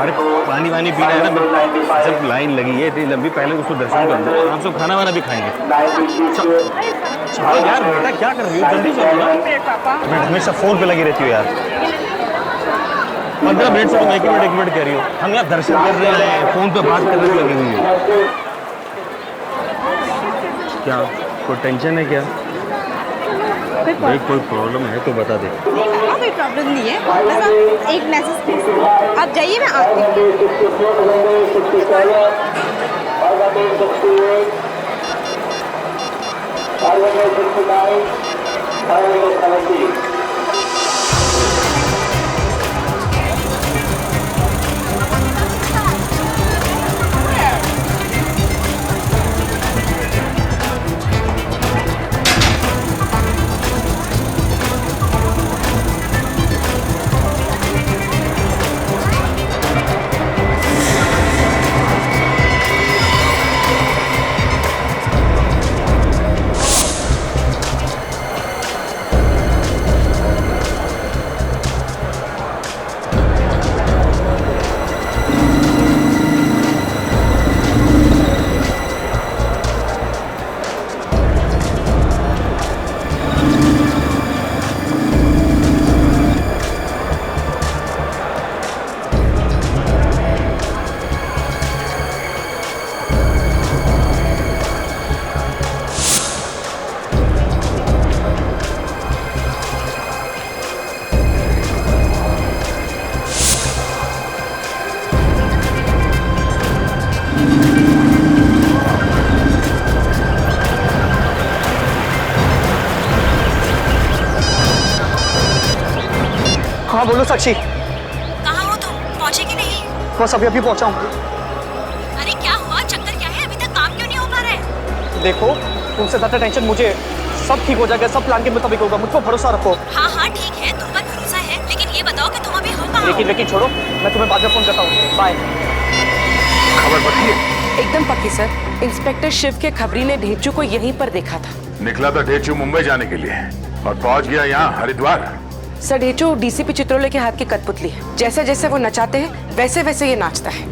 अरे पानी वानी पीना है ना, जब लाइन लगी है इतनी लंबी, पहले उसको दर्शन कर लो, आराम से खाना वाना भी खाएंगे। चलो यार बेटा, क्या कर रही हो, जल्दी चलो ना। मैं हमेशा फोन पे लगी रहती हूँ यार। 15 मिनट से तुम एक मिनट कह रही हो, हम यहाँ दर्शन कर रहे हैं, फोन पे बात करने लगी हुई है। क्या कोई टेंशन है क्या? भाई कोई प्रॉब्लम है तो बता दे। कोई प्रॉब्लम नहीं है, बस आप एक मैसेज भेज, आप जाइए, मैं आती हूँ। हाँ बोलो साक्षी। कहाँ हो तुम, पहुँचे कि नहीं? बस अभी पहुंचा हूँ। अरे क्या हुआ, चक्कर क्या है, अभी तक काम क्यों नहीं हो पा रहा है? देखो तुमसे ज्यादा टेंशन मुझे, सब ठीक हो जाएगा, सब प्लान के मुताबिक होगा, मुझ पर भरोसा रखो। हाँ हाँ ठीक है, तुम पर भरोसा है, लेकिन ये बताओ कि तुम अभी हो कहाँ? लेकिन छोड़ो, मैं तुम्हें बाद में फोन करता हूँ, बाय। खबर पक्की है? एकदम पक्की सर। इंस्पेक्टर शिव के खबरी ने ढेचू को यहीं पर देखा था। निकला था ढेचू मुंबई जाने के लिए और पहुंच गया यहाँ हरिद्वार। सर ढेचू डीसीपी चित्रोले के हाथ की कठपुतली है, जैसे जैसे वो नचाते हैं वैसे वैसे ये नाचता है।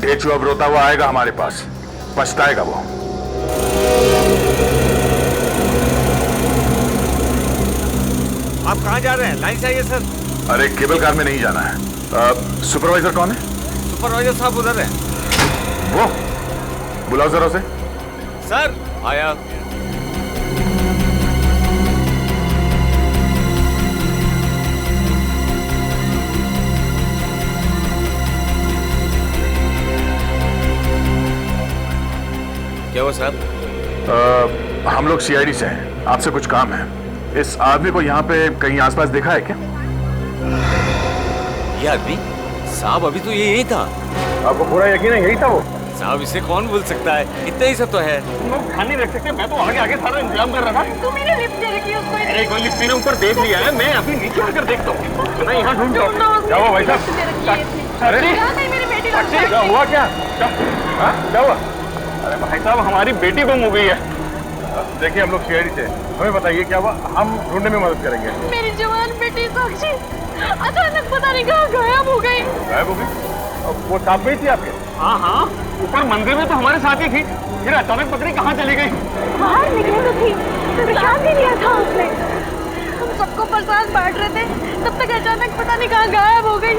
ढेचू अब रोता हुआ आएगा हमारे पास, पछताएगा वो। आप कहाँ जा रहे हैं? लाइन से आइए सर। अरे केबल कार में नहीं जाना है। सुपरवाइजर कौन है? सुपरवाइजर साहब उधर है। वो बुलाओ जरा उसे। सर आया। क्या हुआ साहब? हम लोग सीआईडी से हैं, आपसे कुछ काम है। इस आदमी को यहाँ पे कहीं आसपास देखा है क्या? ये आदमी साहब अभी तो ये यही था। आपको पूरा यकीन है यही था वो? साहब इसे कौन भूल सकता है, इतना ही सब तो है। तुम लोग ध्यान नहीं रख सकते, मैं तो आगे आगे सारा इंतजाम कर रहा था। तुम मेरे लिफ्ट दे रखी है उसको। अरे कोई लिफ्ट ने ऊपर देख लिया है, मैं अभी नीचे आकर देखता हूँ। मैं यहाँ ढूंढता हूँ। क्या हुआ भाई साहब? अरे मेरी बेटी क्या हुआ? क्या हुआ? अरे भाई साहब हमारी बेटी गुम हो गई है। देखिए हम लोग सीआईडी से, हमें बताइए क्या हुआ, हम ढूंढने में मदद करेंगे। मेरी जवान बेटी साक्षी अचानक पता नहीं कहाँ गायब हो गई। गायब हो गई? वो साथ में ही थी आपके? हाँ, ऊपर मंदिर में तो हमारे साथ ही थी, फिर अचानक पता नहीं कहाँ चली गई। बाहर निकले तो थी, ध्यान भी दिया था उसने। हम सबको प्रसाद बांट रहे थे, तब तक अचानक पता नहीं कहाँ गायब हो गई।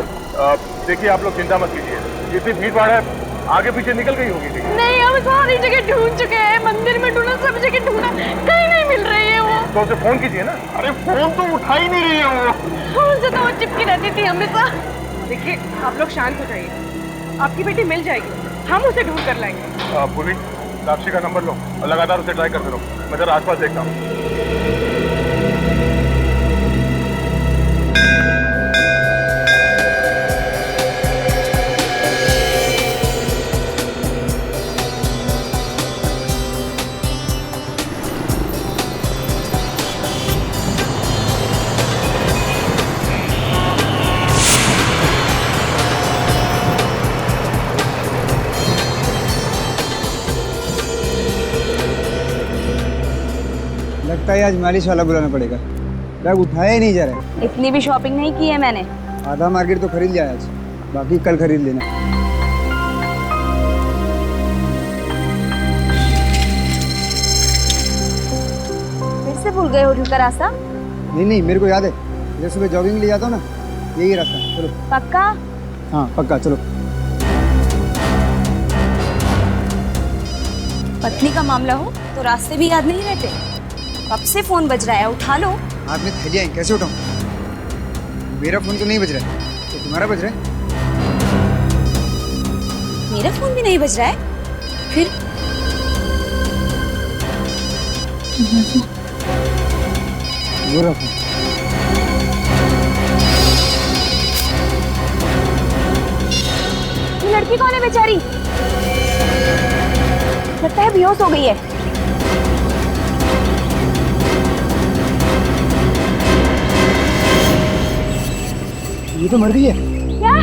देखिए आप लोग चिंता मत कीजिए, इतनी भीड़ भाड़ है, आगे पीछे निकल गई होगी। नहीं, हम सारी जगह ढूंढ चुके हैं, मंदिर में ढूंढा, सब जगह ढूंढा, कहीं नहीं मिल रही है वो। तो उसे फोन कीजिए ना। अरे फोन तो उठा ही नहीं रही है वो। उनसे तो वो चिपकी रहती थी हमेशा। देखिए आप लोग शांत हो जाइए, आपकी बेटी मिल जाएगी, हम उसे ढूंढ कर लाएंगे। पूरी साक्षी का नंबर लो और लगातार उसे ट्राई करते रहो, मैं जरा आसपास देखता हूँ। लगता है आज मालिश वाला बुलाना पड़ेगा। बैग उठाया ही नहीं जा रहा इतनी भी शॉपिंग नहीं की है मैंने। है। आधा मार्केट तो खरीद लिया आज, बाकी कल खरीद लेना। फिर से भूल गए होटल का रास्ता? नहीं मेरे को याद है, जैसे सुबह जॉगिंग ले जाता हूँ ना, यही रास्ता। चलो। पक्का? हाँ पक्का, चलो। पत्नी का मामला हो तो रास्ते भी याद नहीं रहते। कब से फोन बज रहा है, उठा लो। हाथ में थैलियाँ हैं, कैसे उठाऊँ? मेरा फोन तो नहीं बज रहा है, तो तुम्हारा बज रहा है। मेरा फोन भी नहीं बज रहा है। फिर वो रखो। ये लड़की कौन है बेचारी? लगता है बेहोश हो गई है। ये तो मर गई है। क्या?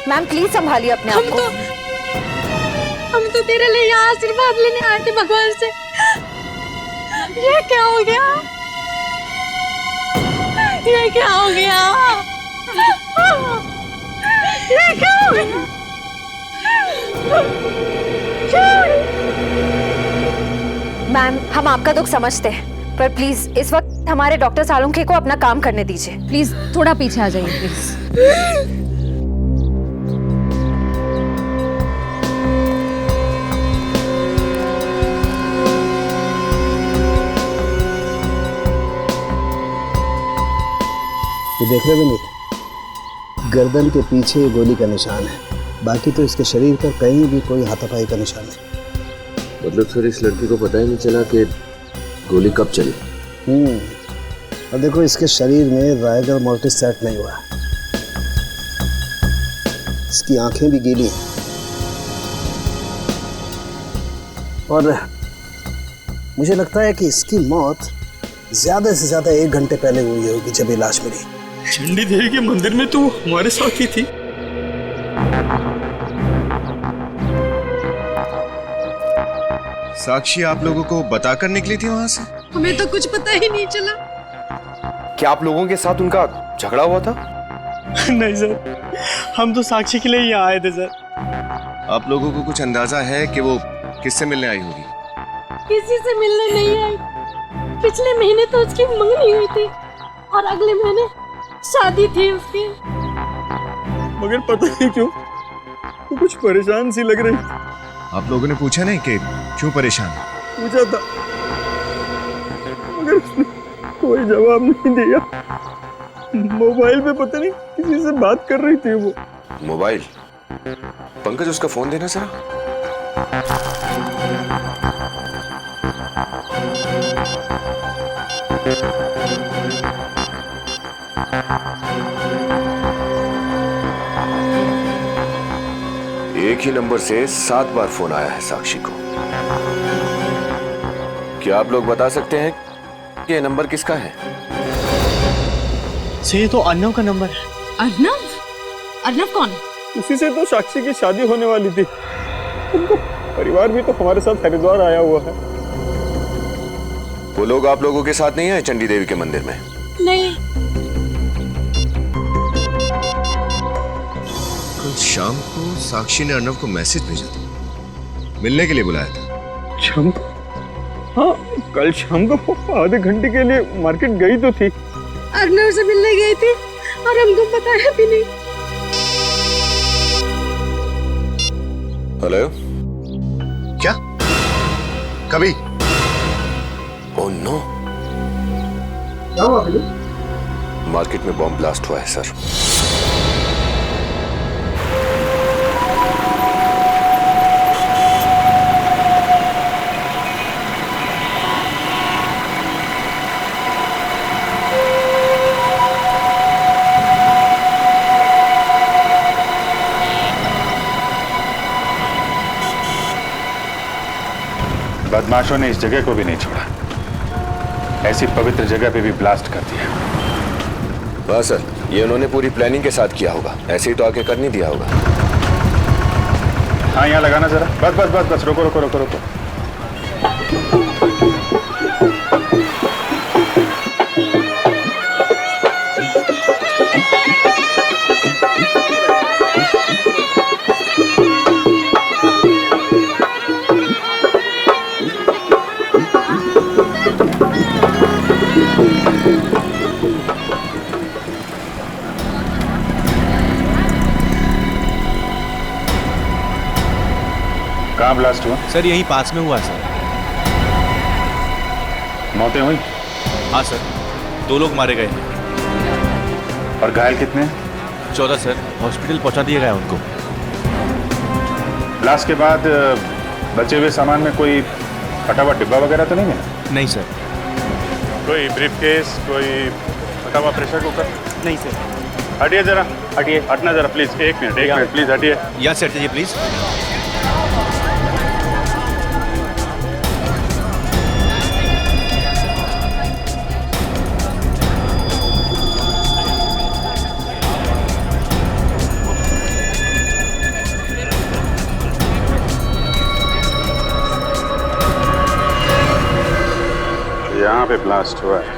मैम प्लीज संभालिए अपने आप को। हम तो तेरे लिए यहाँ आशीर्वाद लेने आए थे भगवान से। ये क्या हो गया? ये क्या हो गया? ये क्या हो गया? मैम हम आपका दुख समझते हैं, पर प्लीज इस वक्त हमारे डॉक्टर सालुंखे को अपना काम करने दीजिए। प्लीज थोड़ा पीछे आ जाइए प्लीज। ये देख रहे हो विनीत, गर्दन के पीछे ये गोली का निशान है, बाकी तो इसके शरीर पर कहीं भी कोई हाथापाई का निशान नहीं। मतलब सर इस लड़की को पता ही नहीं चला कि गोली कब चली। और देखो इसके शरीर में रायगढ़ मोर्टिस सेट नहीं हुआ, इसकी आंखें भी गीली हैं और मुझे लगता है कि इसकी मौत ज्यादा से ज्यादा 1 घंटे पहले हुई होगी जब ये लाश मिली। चंडी देवी के मंदिर में तो हमारे साथ ही थी। साक्षी आप लोगों को बताकर निकली थी वहां से? हमें तो कुछ पता ही नहीं चला। क्या आप लोगों के साथ उनका झगड़ा हुआ था? नहीं सर, हम तो साक्षी के लिए यहाँ आए थे सर। आप लोगों को कुछ अंदाजा है कि वो किससे मिलने आई होगी? किसी से मिलने नहीं आई। पिछले महीने तो उसकी मंगनी हुई थी और अगले महीने शादी थी उसकी। मगर पता नहीं क्यों वो कुछ परेशान सी लग रही। आप लोगों ने पूछा नहीं कि क्यों परेशान है? पूछा था मगर उसने कोई जवाब नहीं दिया। मोबाइल पे पता नहीं किसी से बात कर रही थी वो। मोबाइल? पंकज उसका फोन देना जरा। एक ही नंबर से 7 बार फोन आया है साक्षी को। क्या आप लोग बता सकते हैं कि ये नंबर किसका है? ये तो अर्नव का नंबर है। अर्नव? अर्नव कौन? उसी से तो साक्षी की शादी होने वाली थी। उनका परिवार भी तो हमारे साथ हरिद्वार आया हुआ है। वो लोग आप लोगों के साथ नहीं आए चंडी देवी के मंदिर में? नहीं। कल शाम को साक्षी ने अर्नव को मैसेज भेजा था, मिलने के लिए बुलाया था। हाँ, कल शाम को आधे घंटे के लिए मार्केट गई तो थी। अर्नव से मिलने गई थी और हमको बताया भी नहीं। हेलो, क्या? कभी? ओह नो, क्या हुआ फिर? मार्केट में बॉम्ब ब्लास्ट हुआ है सर। बदमाशों ने इस जगह को भी नहीं छोड़ा, ऐसी पवित्र जगह पे भी ब्लास्ट कर दिया। वाह सर, ये उन्होंने पूरी प्लानिंग के साथ किया होगा, ऐसे ही तो आके कर नहीं दिया होगा। हाँ, यहाँ लगाना जरा। बस बस बस बस, रोको रोको रोको रोको। कहाँ ब्लास्ट हुआ? सर यहीं पास में हुआ सर। मौतें हुई? हाँ सर, 2 लोग मारे गए। और घायल कितने? 14 सर, हॉस्पिटल पहुंचा दिया गया उनको। ब्लास्ट के बाद बचे हुए सामान में कोई फटा हुआ डिब्बा वगैरह तो नहीं मिला? नहीं सर। कोई ब्रीफकेस, कोई फटा हुआ प्रेशर कुकर? नहीं सर। हटिए जरा, हटिए, हटना जरा प्लीज। एक मिनट प्लीज हटिए। यहाँ से हटिए प्लीज। यहाँ पे ब्लास्ट हुआ है।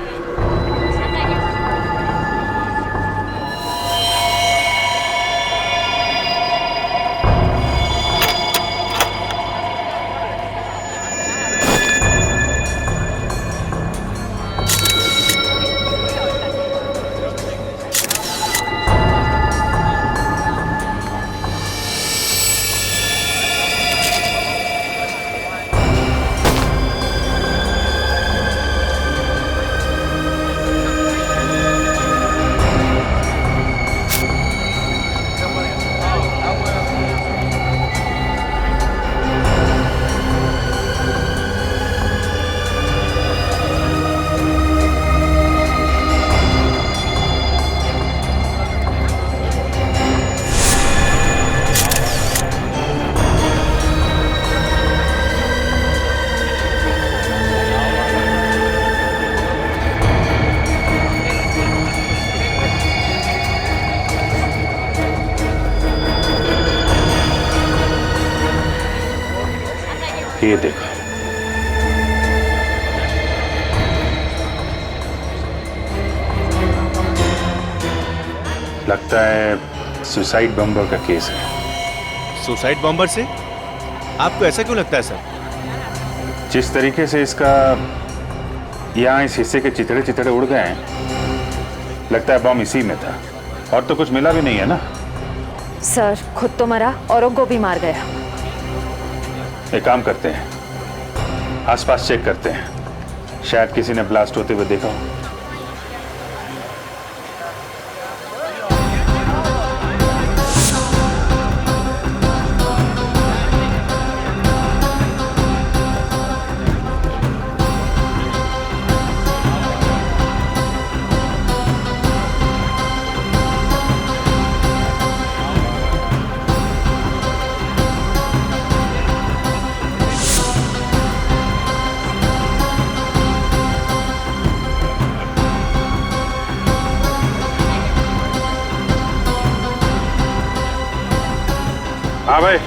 ये देखो, लगता है सुसाइड बम्बर का केस है। सुसाइड बॉम्बर से? आपको ऐसा क्यों लगता है सर? जिस तरीके से इसका यहाँ इस हिस्से के चितड़े चितड़े उड़ गए हैं, लगता है बम इसी में था। और तो कुछ मिला भी नहीं है ना? सर खुद तो मरा औरों को भी मार गया। एक काम करते हैं, आसपास चेक करते हैं, शायद किसी ने ब्लास्ट होते हुए देखा हो। हाँ भाई,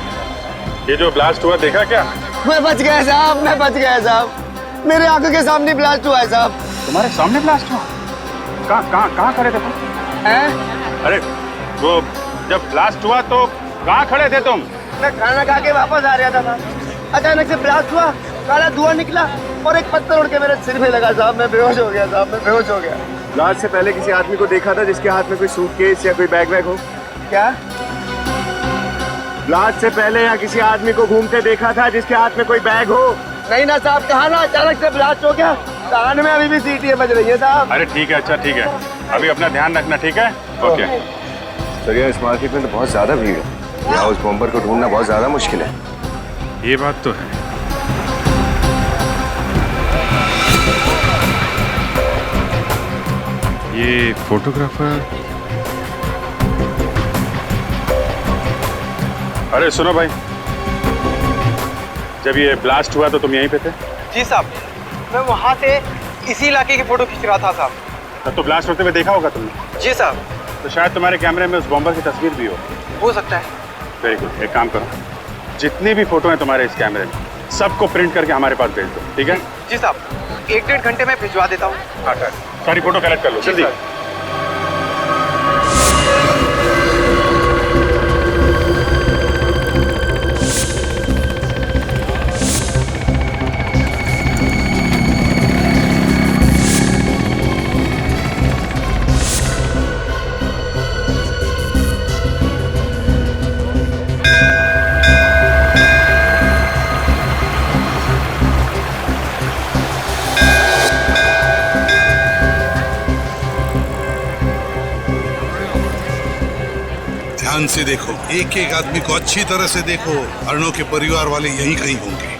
ये जो ब्लास्ट हुआ देखा क्या? मैं बच गया साहब, मैं बच गया साहब। मेरे आंखों के सामने ब्लास्ट हुआ है साहब। तुम्हारे सामने ब्लास्ट हुआ? कहाँ खड़े थे तुम? हैं? अरे वो जब ब्लास्ट हुआ तो कहाँ खड़े थे तुम? मैं खाना खा के वापस आ रहा था साहब। अचानक से ब्लास्ट हुआ, काला धुआं निकला और एक पत्थर उड़ के मेरे सिर में लगा साहब। मैं बेहोश हो गया साहब, मैं बेहोश हो गया। ब्लास्ट से पहले किसी आदमी को देखा था जिसके हाथ में कोई सूटकेस या कोई बैग वैग हो? क्या? ब्लास्ट से पहले या किसी आदमी को घूमते देखा था जिसके हाथ में कोई बैग हो? नहीं ना साहब, कहा ना अचानक से ब्लास्ट हो गया। कान में अभी भी सीटियां बज रही है साहब। अरे ठीक है, अच्छा ठीक है, अभी अपना ध्यान रखना, ठीक है? ओके। सर यार, इस मार्केट में तो बहुत ज्यादा भीड़ है, यहाँ उस बॉम्बर को ढूंढना बहुत ज्यादा मुश्किल है। ये बात तो है। ये फोटोग्राफर, अरे सुनो भाई, जब ये ब्लास्ट हुआ तो तुम यहीं पे थे? जी साहब, मैं वहाँ से इसी इलाके की फोटो खींच रहा था साहब। तब तो ब्लास्ट होते हुए देखा होगा तुमने? जी साहब। तो शायद तुम्हारे कैमरे में उस बॉम्बर की तस्वीर भी हो सकता है। वेरी गुड, एक काम करो, जितनी भी फोटो हैं तुम्हारे इस कैमरे में सबको प्रिंट करके हमारे पास भेज दो, ठीक है? जी साहब, 1-1.5 घंटे में भिजवा देता हूँ। हाँ, सारी फोटो कलेक्ट कर लो जल्दी। ध्यान से देखो, एक एक आदमी को अच्छी तरह से देखो। अर्णव के परिवार वाले यहीं कहीं होंगे।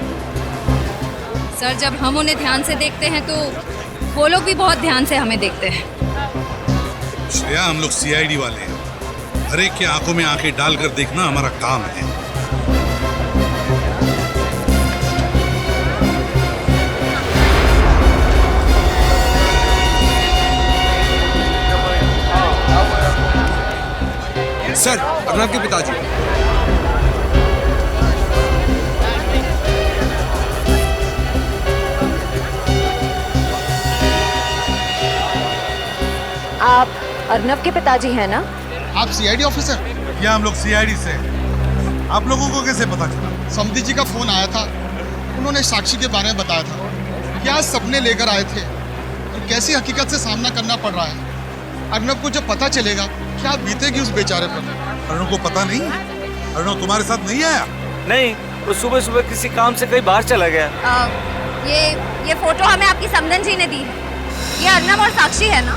सर, जब हम उन्हें ध्यान से देखते हैं तो वो लोग भी बहुत ध्यान से हमें देखते हैं। श्रेया, हम लोग सीआईडी वाले हैं। हर एक की आंखों में आंखें डालकर देखना हमारा काम है। सर, अर्णव के पिताजी। आप अर्णव के पिताजी हैं ना? आप सीआईडी ऑफिसर? या हम लोग सीआईडी से। आप लोगों को कैसे पता चला? समधी जी का फोन आया था, उन्होंने साक्षी के बारे में बताया था। क्या सपने लेकर आए थे और कैसी हकीकत से सामना करना पड़ रहा है। अर्णव को जब पता चलेगा क्या बीतेगी उस बेचारे पर। अर्णव को पता नहीं? अर्णव तुम्हारे साथ नहीं आया? नहीं, वो सुबह सुबह किसी काम से कहीं बाहर चला गया। ये फोटो हमें आपकी समधन जी ने दी है। ये अर्णव और साक्षी है ना?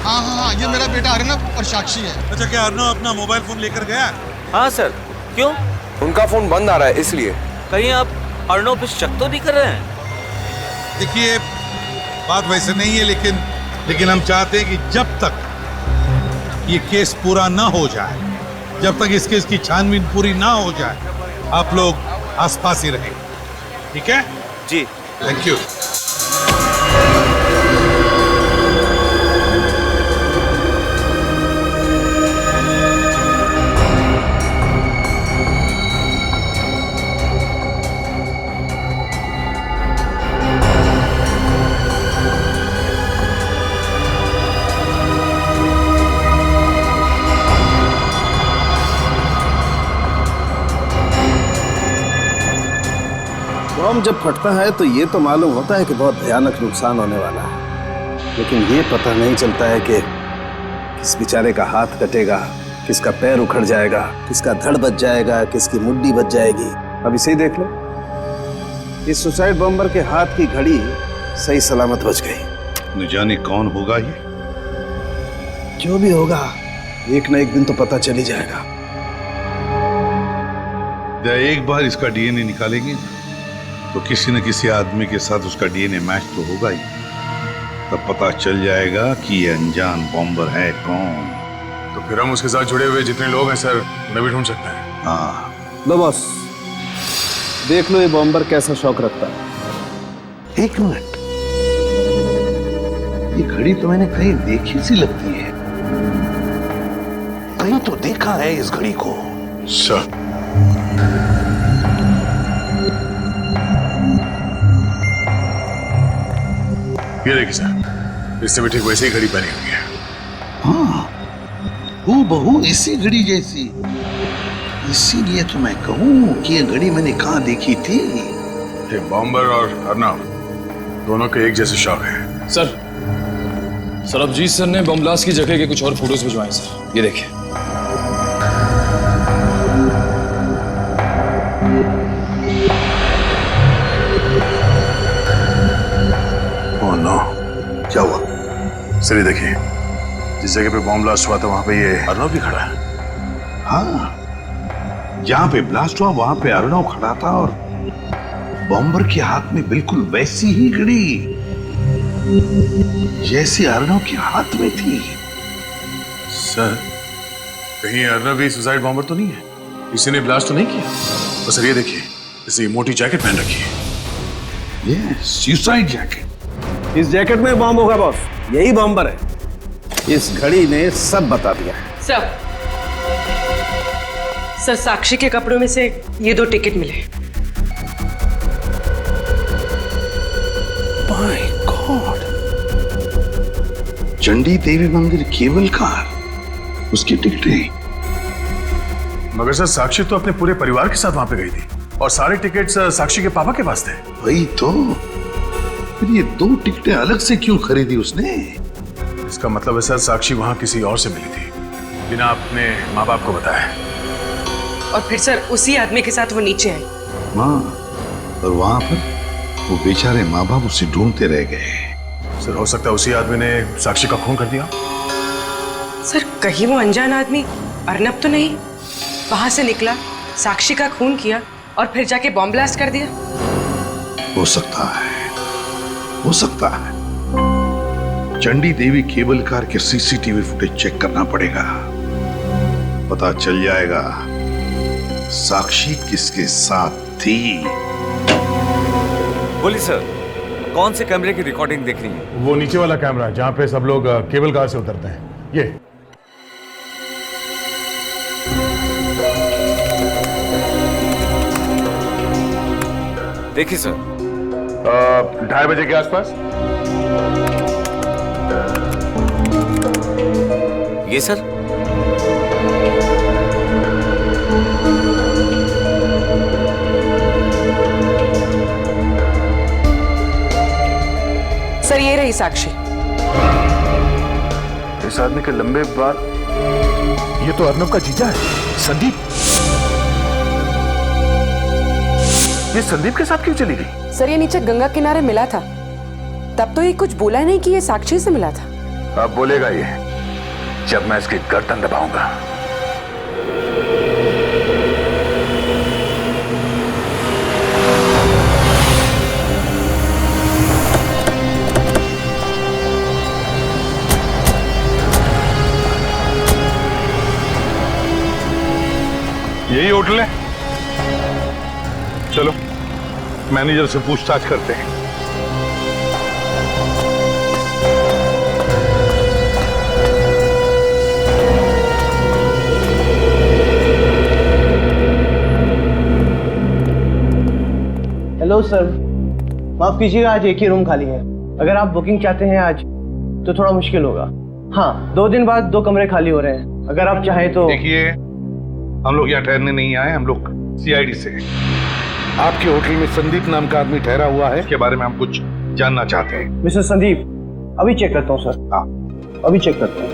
हाँ हाँ हाँ, ये मेरा बेटा अर्णव और साक्षी है। अच्छा, क्या अर्णव अपना मोबाइल फोन लेकर गया? हाँ सर। क्यों? उनका फोन बंद आ रहा है इसलिए। कहीं आप अर्णव पे शक तो नहीं कर रहे हैं? देखिए, बात वैसे नहीं है, लेकिन हम चाहते हैं कि जब तक ये केस पूरा ना हो जाए, जब तक इस केस की छानबीन पूरी ना हो जाए, आप लोग आसपास ही रहें, ठीक है? जी, थैंक यू। बम जब फटता है तो ये तो मालूम होता है कि बहुत भयानक नुकसान होने वाला है, लेकिन ये पता नहीं चलता है कि किस बेचारे का हाथ कटेगा, किसका पैर उखड़ जाएगा, किसका धड़ बच जाएगा, किसकी मुड्डी बच जाएगी। अब इसे ही देख लो, इस सुसाइड बॉम्बर के हाथ की घड़ी सही सलामत बच गई। न जाने कौन होगा ये। जो भी होगा, एक न एक दिन तो पता चल ही जाएगा। एक बार इसका डीएनए निकालेंगे तो किसी न किसी आदमी के साथ उसका डीएनए मैच तो होगा ही। तब पता चल जाएगा कि ये अनजान बॉम्बर है कौन। तो फिर हम उसके साथ जुड़े हुए जितने लोग हैं सर, उन्हें भी ढूंढ सकते हैं। हाँ, लो बॉस, देख लो ये बॉम्बर कैसा शौक रखता है। एक मिनट, ये घड़ी तो मैंने कहीं देखी सी लगती है। कहीं तो देखा है इस घड़ी को। सर, ये देखिए सर, इससे भी ठीक वैसे ही घड़ी पहनी हुई है। हाँ, हूबहू इसी घड़ी जैसी। इसीलिए तो मैं कहूं कि ये घड़ी मैंने कहाँ देखी थी। देखिए बॉम्बर और अर्नव दोनों के एक जैसे शौक हैं। सर सरबजीत सर ने बम ब्लास्ट की जगह के कुछ और फोटोज भिजवाए सर, ये देखिए। ओह नो, क्या हुआ? सर ये देखिए, जिस जगह पे बॉम्ब ब्लास्ट हुआ था वहां पे ये अर्नव भी खड़ा है। हाँ, जहां पे ब्लास्ट हुआ वहां पे अर्नव खड़ा था और बॉम्बर के हाथ में बिल्कुल वैसी ही घड़ी जैसी अर्नव के हाथ में थी। सर कहीं अर्नव भी सुसाइड बॉम्बर तो नहीं है? किसी ने ब्लास्ट तो नहीं किया? तो सर ये देखिए, इसे मोटी जैकेट पहन रखी है। ये सुसाइड जैकेट। इस जैकेट में बॉम्ब होगा बॉस, यही बॉम्बर है। इस घड़ी ने सब बता दिया। सर साक्षी के कपड़ों में से ये 2 टिकट मिले। माय गॉड, चंडी देवी मंदिर केबल कार, उसकी टिकटें। मगर सर साक्षी तो अपने पूरे परिवार के साथ वहां पे गई थी और सारे टिकट्स साक्षी के पापा के पास थे। वही तो, फिर ये 2 टिकटें अलग से क्यों खरीदी उसने? इसका मतलब है सर साक्षी वहां किसी और से मिली थी बिना अपने माँ बाप को बताए। और फिर सर उसी आदमी के साथ वो नीचे आई। माँ, और वहां पर वो बेचारे माँ बाप उसे ढूंढते रह गए। सर हो सकता है उसी आदमी ने साक्षी का खून कर दिया। सर कहीं वो अनजान आदमी अर्नब तो नहीं वहां से निकला, साक्षी का खून किया और फिर जाके बॉम्ब ब्लास्ट कर दिया? हो सकता है, हो सकता है। चंडी देवी केबल कार के सीसीटीवी फुटेज चेक करना पड़ेगा, पता चल जाएगा साक्षी किसके साथ थी। बोलिए सर, कौन से कैमरे की रिकॉर्डिंग देख रही है? वो नीचे वाला कैमरा जहाँ पे सब लोग केबल कार से उतरते हैं, ये। देखिए सर, 2:30 बजे के आसपास। ये सर सर ये रही साक्षी। इस आदमी के लंबे बाल, ये तो अर्नव का जीजा है, संदीप। ये संदीप के साथ क्यों चली गई? सर ये नीचे गंगा किनारे मिला था, तब तो ये कुछ बोला नहीं कि ये साक्षी से मिला था। अब बोलेगा ये जब मैं इसकी गर्दन दबाऊंगा। यही होटल है? चलो मैनेजर से पूछताछ करते हैं। हेलो सर, माफ कीजिएगा आज एक ही रूम खाली है। अगर आप बुकिंग चाहते हैं आज तो थोड़ा मुश्किल होगा। हाँ, 2 दिन बाद 2 कमरे खाली हो रहे हैं, अगर आप चाहें तो। देखिए, हम लोग यहाँ ठहरने नहीं आए, हम लोग सीआईडी से। आपके होटल में संदीप नाम का आदमी ठहरा हुआ है, के बारे में हम कुछ जानना चाहते हैं। मिस्टर संदीप, अभी चेक करता हूँ सर। हाँ, अभी चेक करता हूँ।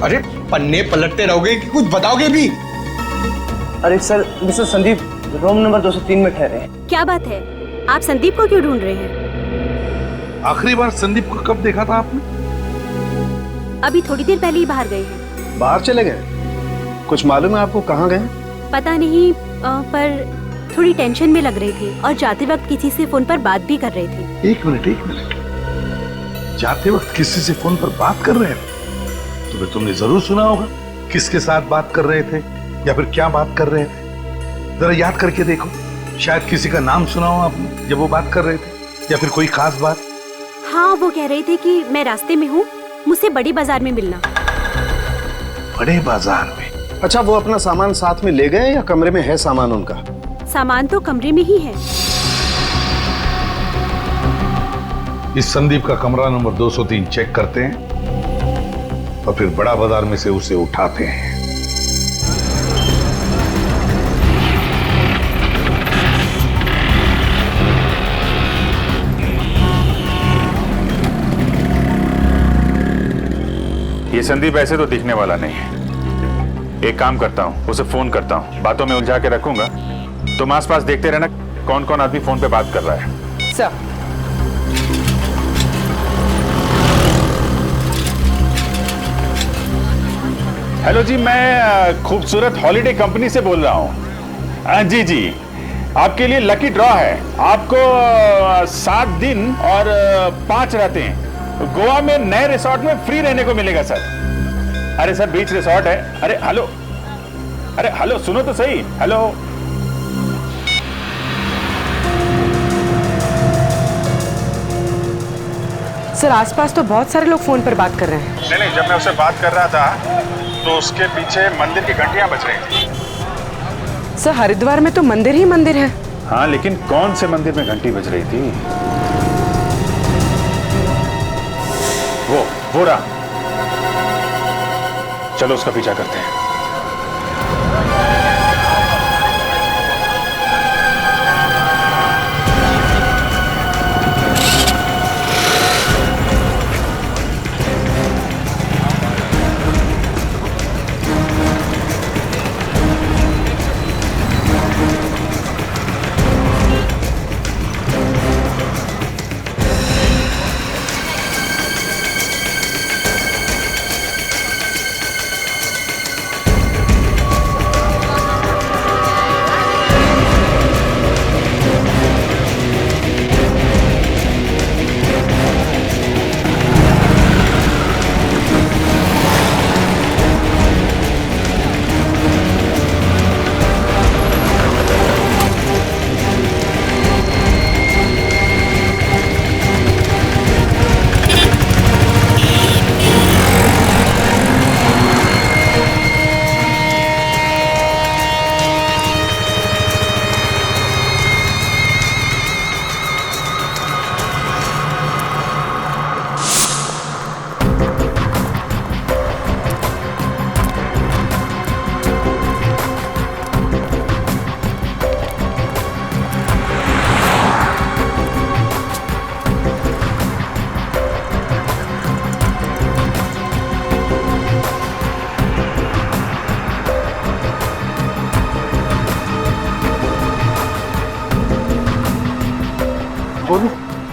अरे पन्ने पलटते रहोगे कि कुछ बताओगे भी? अरे sir, mister Sandeep room number 203 में ठहरे हैं। क्या बात है, आप संदीप को क्यों ढूंढ रहे हैं? आखिरी बार संदीप को कब देखा था आपने? अभी थोड़ी देर पहले ही बाहर गए हैं। बाहर चले गए? कुछ मालूम है आपको कहाँ गए? पता नहीं, पर थोड़ी टेंशन में लग रहे थे और जाते वक्त किसी से फोन पर बात भी कर रहे थे। एक मिनट। जाते वक्त किसी से फोन पर बात कर रहे थे? तो फिर तुमने जरूर सुना होगा किसके साथ बात कर रहे थे या फिर क्या बात कर रहे थे। जरा याद करके देखो, शायद किसी का नाम सुना हो आपने जब वो बात कर रहे थे, या फिर कोई खास बात। हाँ, वो कह रहे थे कि मैं रास्ते में हूँ, मुझसे बड़ी बाजार में मिलना। बड़े बाजार में? अच्छा, वो अपना सामान साथ में ले गए या कमरे में है सामान उनका? सामान तो कमरे में ही है। इस संदीप का कमरा नंबर 203 चेक करते हैं और फिर बड़ा बाजार में से उसे उठाते हैं। ये संदीप ऐसे तो दिखने वाला नहीं है। एक काम करता हूँ, उसे फोन करता हूँ, बातों में उलझा के रखूंगा। तुम आसपास देखते रहना कौन कौन आदमी फोन पे बात कर रहा है। सर। हेलो जी, मैं खूबसूरत हॉलिडे कंपनी से बोल रहा हूँ। जी जी, आपके लिए लकी ड्रॉ है। आपको 7 दिन और 5 रातें गोवा में नए रिसोर्ट में फ्री रहने को मिलेगा सर। अरे सर, बीच रिसोर्ट है। अरे हेलो, सुनो तो सही। हेलो, सर आसपास तो बहुत सारे लोग फोन पर बात कर रहे हैं। नहीं, जब मैं उससे बात कर रहा था तो उसके पीछे मंदिर की घंटियां बज रही थी। सर हरिद्वार में तो मंदिर ही मंदिर है। हाँ, लेकिन कौन से मंदिर में घंटी बज रही थी? वो रहा। चलो उसका पीछा करते हैं।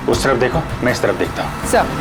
उस तरफ देखो, मैं इस तरफ देखता हूँ। सर।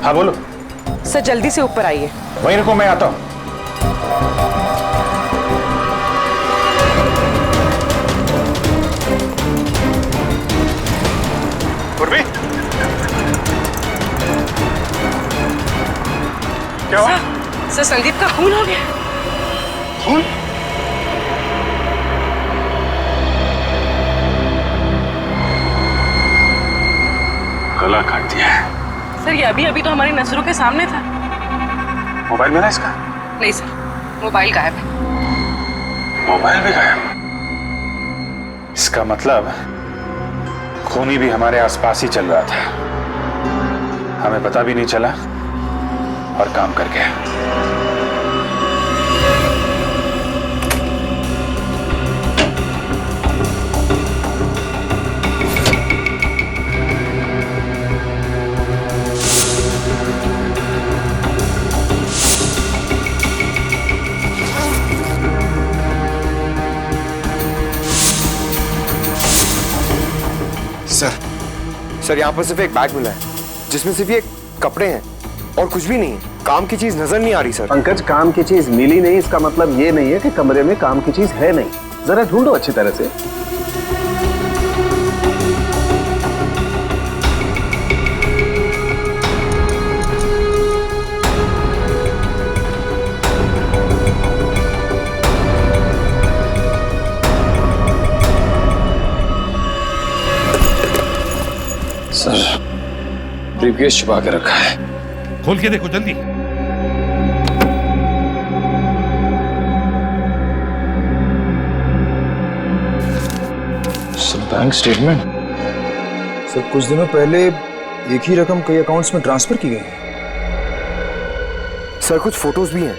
हाँ बोलो। सर जल्दी से ऊपर आइए। वहीं रुको, मैं आता हूँ। पूर्वी, क्या हुआ? सर संदीप का खून हो गया। खून? गला काट दिया है। सर ये अभी अभी तो हमारी नजरों के सामने था। मोबाइल मिला इसका? नहीं सर, मोबाइल गायब है। मोबाइल भी गायब? इसका मतलब खूनी भी हमारे आसपास ही चल रहा था, हमें पता भी नहीं चला और काम कर गया। सर सर यहाँ पर सिर्फ एक बैग मिला है जिसमें सिर्फ ये कपड़े हैं और कुछ भी नहीं है। काम की चीज नजर नहीं आ रही सर। पंकज, काम की चीज मिली नहीं इसका मतलब ये नहीं है कि कमरे में काम की चीज है नहीं। जरा ढूंढो अच्छी तरह से। सर, ब्रीफकेस छुपा के रखा है। खोल के देखो जल्दी। Sir, bank statement. सर, कुछ दिनों पहले एक ही रकम कई अकाउंट्स में ट्रांसफर की गई है। सर, कुछ फोटोज भी हैं।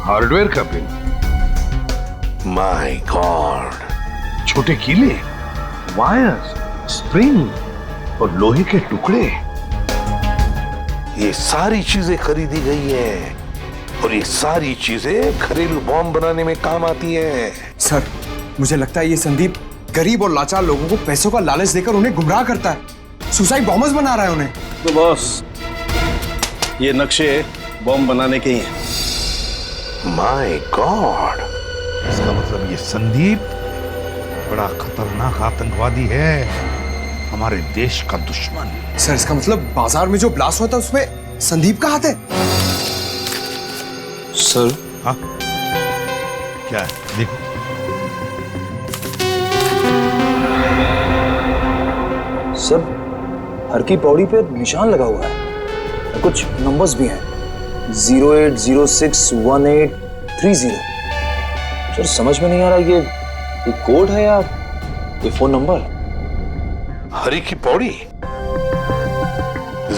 हार्डवेयर का बिल। माय गॉड, छोटे कीले, वायर्स, स्प्रिंग और लोहे के टुकड़े, ये सारी चीजें खरीदी गई हैं और ये सारी चीजें घरेलू बॉम्ब बनाने में काम आती हैं। सर, मुझे लगता है ये संदीप गरीब और लाचार लोगों को पैसों का लालच देकर उन्हें गुमराह करता है। सुसाइड बॉम्बर्स बना रहा है उन्हें। तो बॉस, ये नक्शे बॉम्ब बनाने के ही हैं। माय गॉड, इसका मतलब ये संदीप बड़ा खतरनाक आतंकवादी है, हमारे देश का दुश्मन। सर, इसका मतलब बाजार में जो ब्लास्ट हुआ था उसमें संदीप का हाथ है। सर, हाँ क्या है? देखो। सर, हर की पौड़ी पे निशान लगा हुआ है। कुछ नंबर्स भी हैं। 08061830। सर, समझ में नहीं आ रहा ये कोड है या ये फोन नंबर। हरी की पौड़ी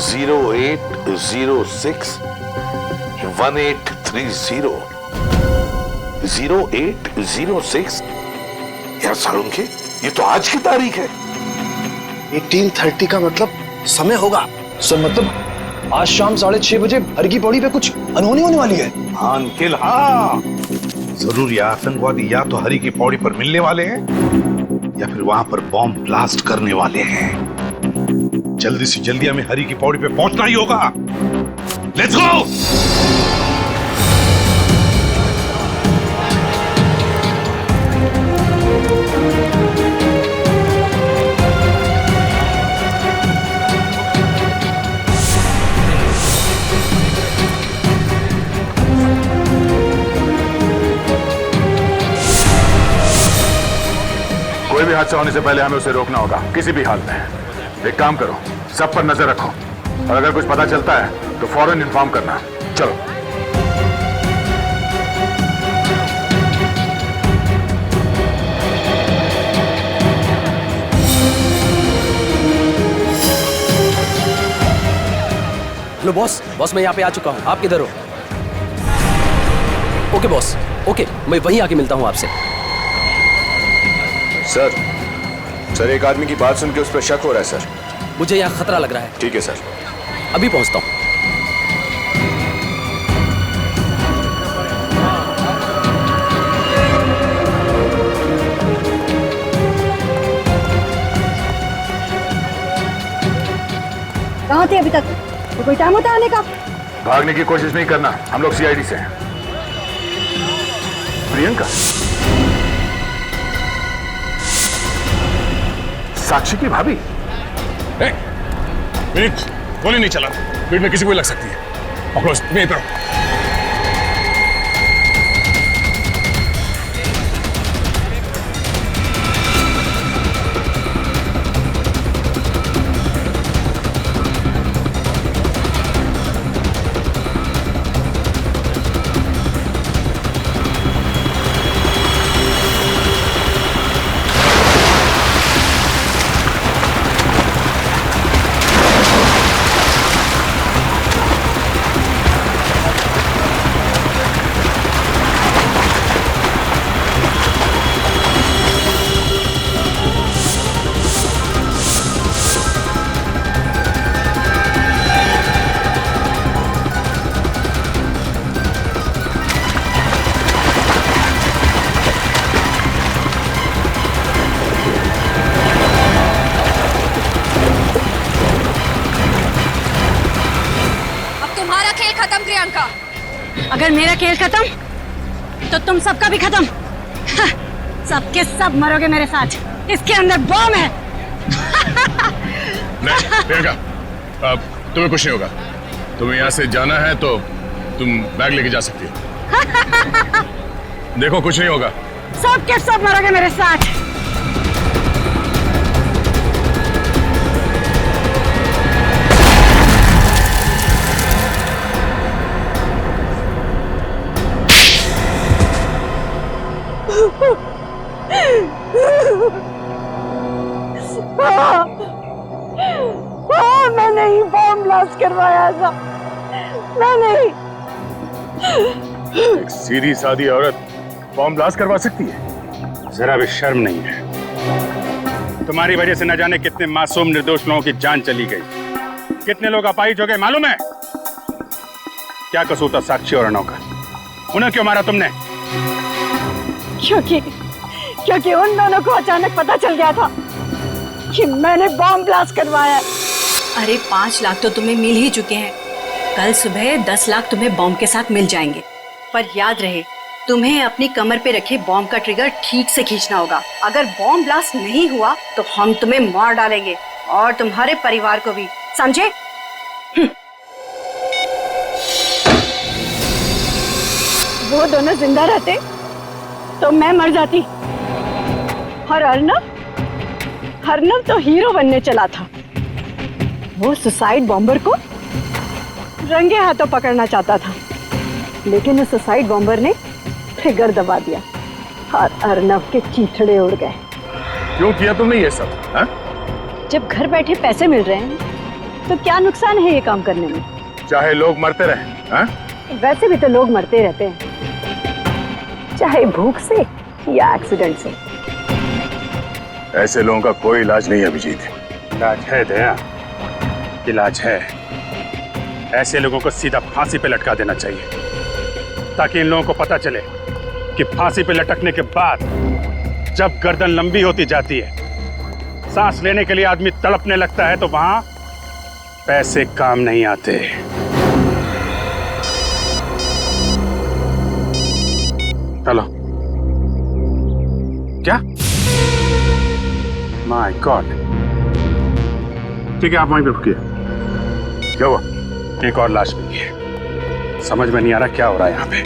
08061830। 0806 यार सालुंखे, ये तो आज की तारीख है। 1830 का मतलब समय होगा। सर, मतलब आज शाम 6:30 बजे हर की पौड़ी पे कुछ अनहोनी होने वाली है। हाँ अंकिल, हाँ जरूर ये आतंकवादी या तो हरी की पौड़ी पर मिलने वाले हैं या फिर वहां पर बॉम्ब ब्लास्ट करने वाले हैं। जल्दी से जल्दी हमें हरी की पौड़ी पे पहुंचना ही होगा। Let's go. कोई भी हादसा होने से पहले हमें उसे रोकना होगा, किसी भी हाल में। एक काम करो, सब पर नजर रखो और अगर कुछ पता चलता है तो फौरन इन्फॉर्म करना। चलो। हेलो बॉस, मैं यहाँ पे आ चुका हूँ। आप किधर हो? ओके बॉस, ओके, मैं वहीं आके मिलता हूँ आपसे। सर, एक आदमी की बात सुन के उस पर शक हो रहा है सर। मुझे यहाँ खतरा लग रहा है। ठीक है सर, अभी पहुँचता हूँ। कहाँ थे अभी तक? तो कोई टाइम होता आने का? भागने की कोशिश नहीं करना, हम लोग सीआईडी से हैं। प्रियंका, साक्षी की भाभी। गोली नहीं चला, भीड़ में किसी को भी लग सकती है। पकड़ो, तुम्हें इधर। अगर मेरा खेल खत्म तो तुम सबका भी खत्म। हाँ, सबके सब मरोगे मेरे साथ। इसके अंदर बम है। नहीं प्रियंका, अब तुम्हें कुछ नहीं होगा। तुम्हें यहाँ से जाना है तो तुम बैग लेके जा सकती हो। देखो कुछ नहीं होगा। सबके सब मरोगे मेरे साथ। मैंने ही बॉम्ब ब्लास्ट करवाया था। मैंने ही। एक सीधी सादी औरत बॉम्ब ब्लास्ट करवा सकती है? जरा भी शर्म नहीं है। तुम्हारी वजह से न जाने कितने मासूम निर्दोष लोगों की जान चली गई, कितने लोग अपाहिज हो गए मालूम है? क्या कसूर था साक्षी और अर्णव का? उन्हें क्यों मारा तुमने? क्योंकि उन दोनों को अचानक पता चल गया था कि मैंने बॉम्ब ब्लास्ट करवाया। अरे 5 लाख तो तुम्हें मिल ही चुके हैं। कल सुबह 10 लाख तुम्हें बॉम्ब के साथ मिल जाएंगे। पर याद रहे, तुम्हें अपनी कमर पे रखे बॉम्ब का ट्रिगर ठीक से खींचना होगा। अगर बॉम्ब ब्लास्ट नहीं हुआ तो हम तुम्हें मार डालेंगे और तुम्हारे परिवार को भी, समझे? वो दोनों जिंदा रहते तो मैं मर जाती। और अर्नव तो हीरो बनने चला था। वो सुसाइड बॉम्बर को रंगे हाथों पकड़ना चाहता था, लेकिन उस सुसाइड बॉम्बर ने ट्रिगर दबा दिया और अर्नव के चीथड़े उड़ गए। क्यों किया तुमने ये सब? हा? जब घर बैठे पैसे मिल रहे हैं तो क्या नुकसान है ये काम करने में? चाहे लोग मरते रहे। हा? वैसे भी तो लोग मरते रहते हैं, चाहे भूख से या एक्सीडेंट से। ऐसे लोगों का कोई इलाज नहीं है अभिजीत। इलाज है दया, इलाज है। ऐसे लोगों को सीधा फांसी पे लटका देना चाहिए, ताकि इन लोगों को पता चले कि फांसी पे लटकने के बाद जब गर्दन लंबी होती जाती है, सांस लेने के लिए आदमी तड़पने लगता है, तो वहां पैसे काम नहीं आते। चलो। क्या? My God. ठीक है, आप वहीं पे रुकिए। क्या हुआ? एक और लाश मिली है। समझ में नहीं आ रहा क्या हो रहा है यहाँ पे।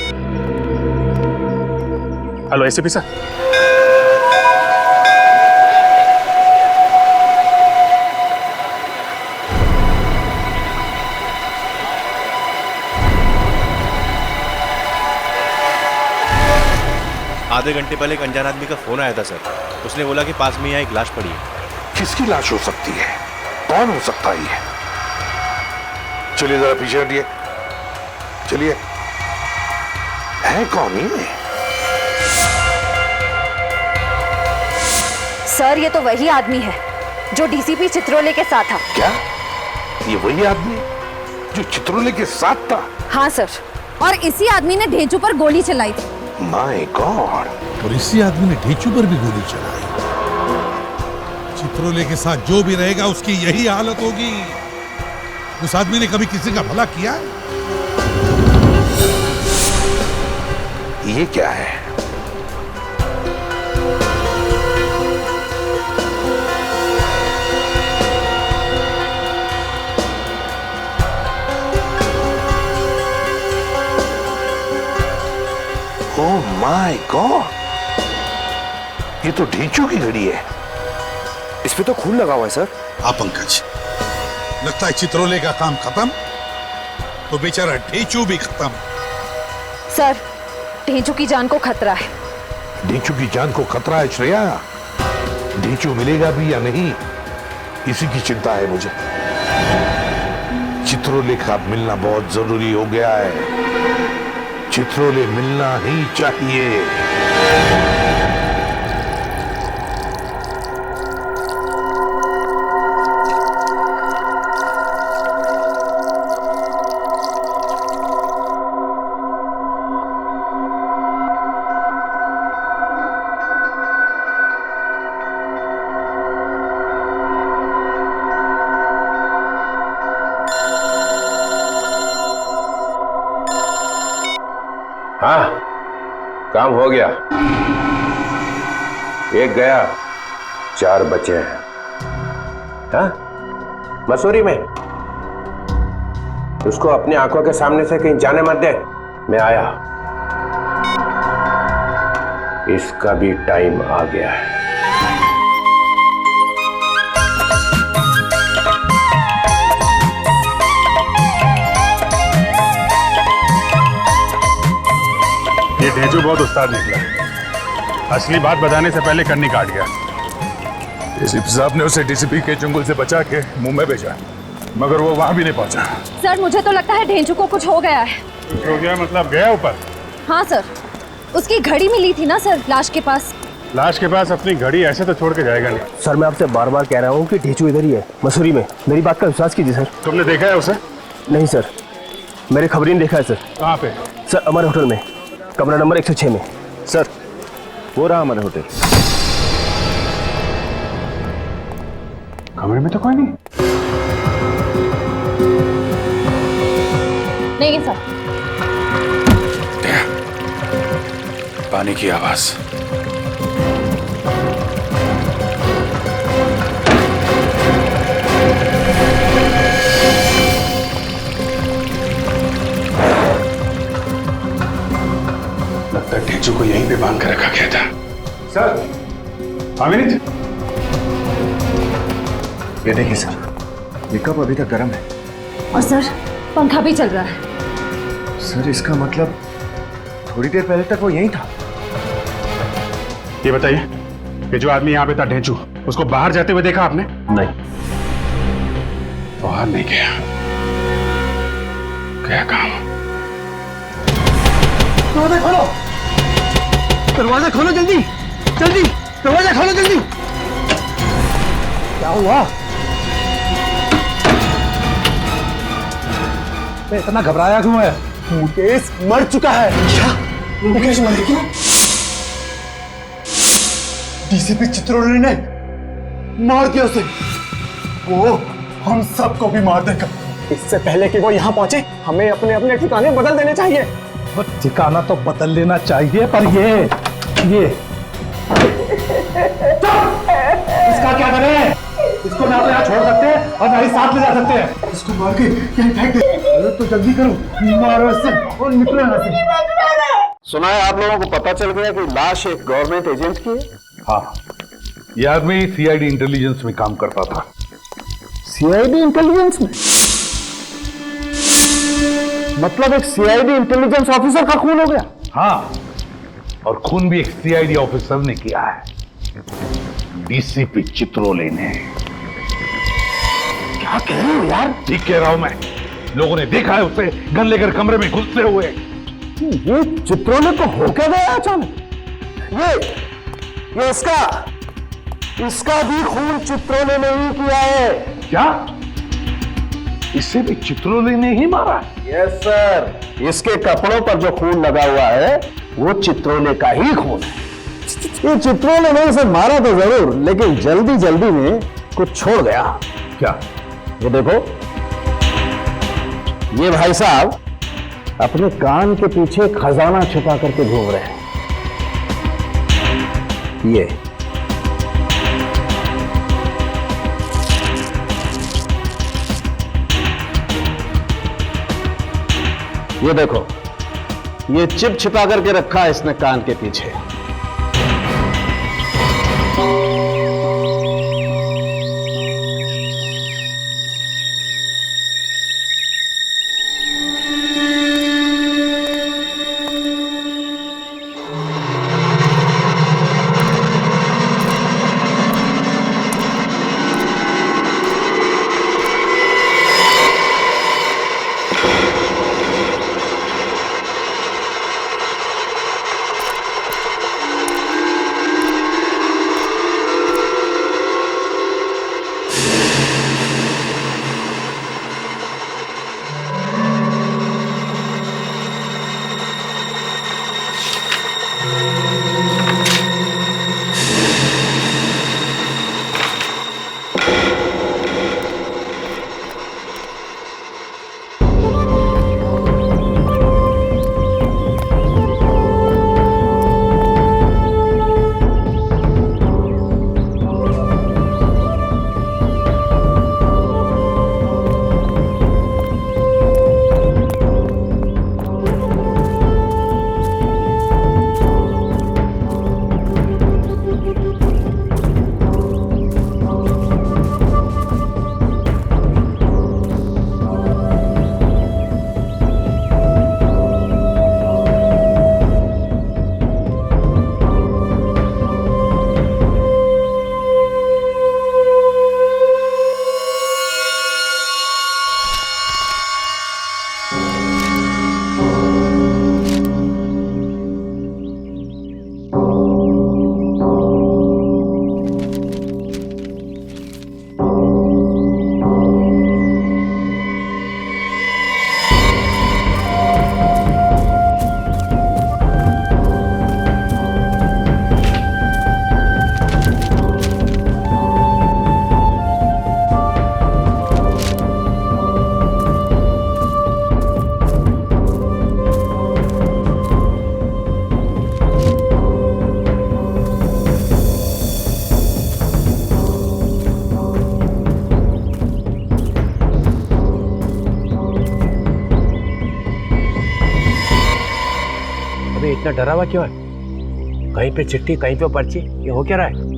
Hello ACP sir. आधे घंटे पहले एक अनजान आदमी का फोन आया था सर। उसने बोला कि पास में यहाँ एक लाश पड़ी है। किसकी लाश हो सकती है? कौन हो सकता है ये? चलिए जरा पीछे हटिए। चलिए, है कौन ये? सर, ये तो वही आदमी है जो डीसीपी चित्रोले के साथ था। क्या ये वही आदमी जो चित्रोले के साथ था? हाँ सर, और इसी आदमी ने ढेंचू पर गोली चलाई थी। My God! और इसी आदमी ने ढेंचू पर भी गोली चलाई। चित्रोले के साथ जो भी रहेगा उसकी यही हालत होगी। उस आदमी ने कभी किसी का भला किया है? ये क्या है? Oh my God! ये तो ढेंचू की घड़ी है। इस पे तो खून लगा हुआ है सर। हाँ पंकज, लगता है चित्रोले का काम खत्म तो बेचारा ढेंचू भी खत्म। सर, ढेंचू की जान को खतरा है। ढेंचू की जान को खतरा है श्रेया? ढेंचू मिलेगा भी या नहीं, इसी की चिंता है मुझे। चित्रोले का मिलना बहुत जरूरी हो गया है। चित्रोले मिलना ही चाहिए। काम हो गया। एक गया, 4 बचे हैं। हाँ? मसूरी में उसको अपनी आंखों के सामने से कहीं जाने मत दे। मैं आया, इसका भी टाइम आ गया है। ये ढेंचू बहुत उस्ताद निकला। असली बात बताने से पहले कन्नी काट गया। एसीपी साहब ने उसे डीसीपी के चंगुल से बचा के मुंह में भेजा, मगर वो वहां भी नहीं पहुंचा। सर मुझे तो लगता है ढेंचू को कुछ हो गया है। कुछ हो गया मतलब गया ऊपर? हाँ सर, उसकी घड़ी मिली थी ना सर लाश के पास। लाश के पास अपनी घड़ी ऐसे तो छोड़ के जाएगा नहीं। सर मैं आपसे बार बार कह रहा हूँ कि ढेंचू इधर ही है, मसूरी में। मेरी बात का विश्वास कीजिए सर। तुमने देखा है उसे? नहीं सर, मेरे खबरी ने देखा है सर। कहाँ पे? सर अमर होटल में, कमरा नंबर 106 में। सर वो रहा हमारा होटल। कमरे में तो कोई नहीं। नहीं सर। पानी की आवाज। लगता है ढेंचू को यहीं पे बांध कर रखा गया था। सर, अमित, ये देखिए सर, ये कप अभी तक गर्म है। और सर पंखा भी चल रहा है। सर इसका मतलब थोड़ी देर पहले तक वो यहीं था। ये बताइए कि जो आदमी यहाँ पे था ढेंचू, उसको बाहर जाते हुए देखा आपने? नहीं। बाहर नहीं गया, क्या काम? दरवाजा खोलो, दरवाजा खोलो जल्दी जल्दी, दरवाजा खोलो जल्दी। क्या हुआ? इतना घबराया क्यों है? मुकेश मर चुका है। क्या? मुकेश मर गया? डीसीपी चित्रोले ने मार दिया उसे। वो हम सबको भी मार देगा। इससे पहले कि वो यहाँ पहुंचे, हमें अपने अपने ठिकाने बदल देने चाहिए। ठिकाना तो बदल लेना चाहिए, पर ये इसका क्या करें? इसको ना तो यहाँ छोड़ सकते हैं और ना ही साथ ले जा सकते हैं। इसको मार के कहीं फेंक दे। अरे तो जल्दी करो, मारो इससे और निकलो यहाँ से। सुना है आप लोगों को पता चल गया कि लाश एक गवर्नमेंट एजेंट की है? हाँ, ये आदमी सीआईडी इंटेलिजेंस में काम करता था। सीआईडी इंटेलिजेंस में? मतलब एक सीआईडी इंटेलिजेंस ऑफिसर का खून हो गया? हाँ, और खून भी एक सीआईडी ऑफिसर ने किया है, डीसीपी चित्रोले ने। क्या कह रहे हो यार? ठीक कह रहा हूं मैं। लोगों ने देखा है उसे गन लेकर कमरे में घुसते हुए। ये चित्रोले को हो क्या गया अचानक? ये इसका भी खून चित्रोले ने ही किया है। क्या? इसे भी चित्रोले ने ही मारा? यस सर, इसके कपड़ों पर जो खून लगा हुआ है वो चित्रोले का ही खून है। ये चित्रोले ने इसे मारा तो जरूर, लेकिन जल्दी जल्दी में कुछ छोड़ गया। क्या? ये देखो, ये भाई साहब अपने कान के पीछे खजाना छुपा करके घूम रहे हैं। ये देखो, ये चिप छिपा करके रखा है इसने कान के पीछे। इतना डरा हुआ क्यों है? कहीं पे चिट्ठी, कहीं पे पर्ची, ये हो क्या रहा है?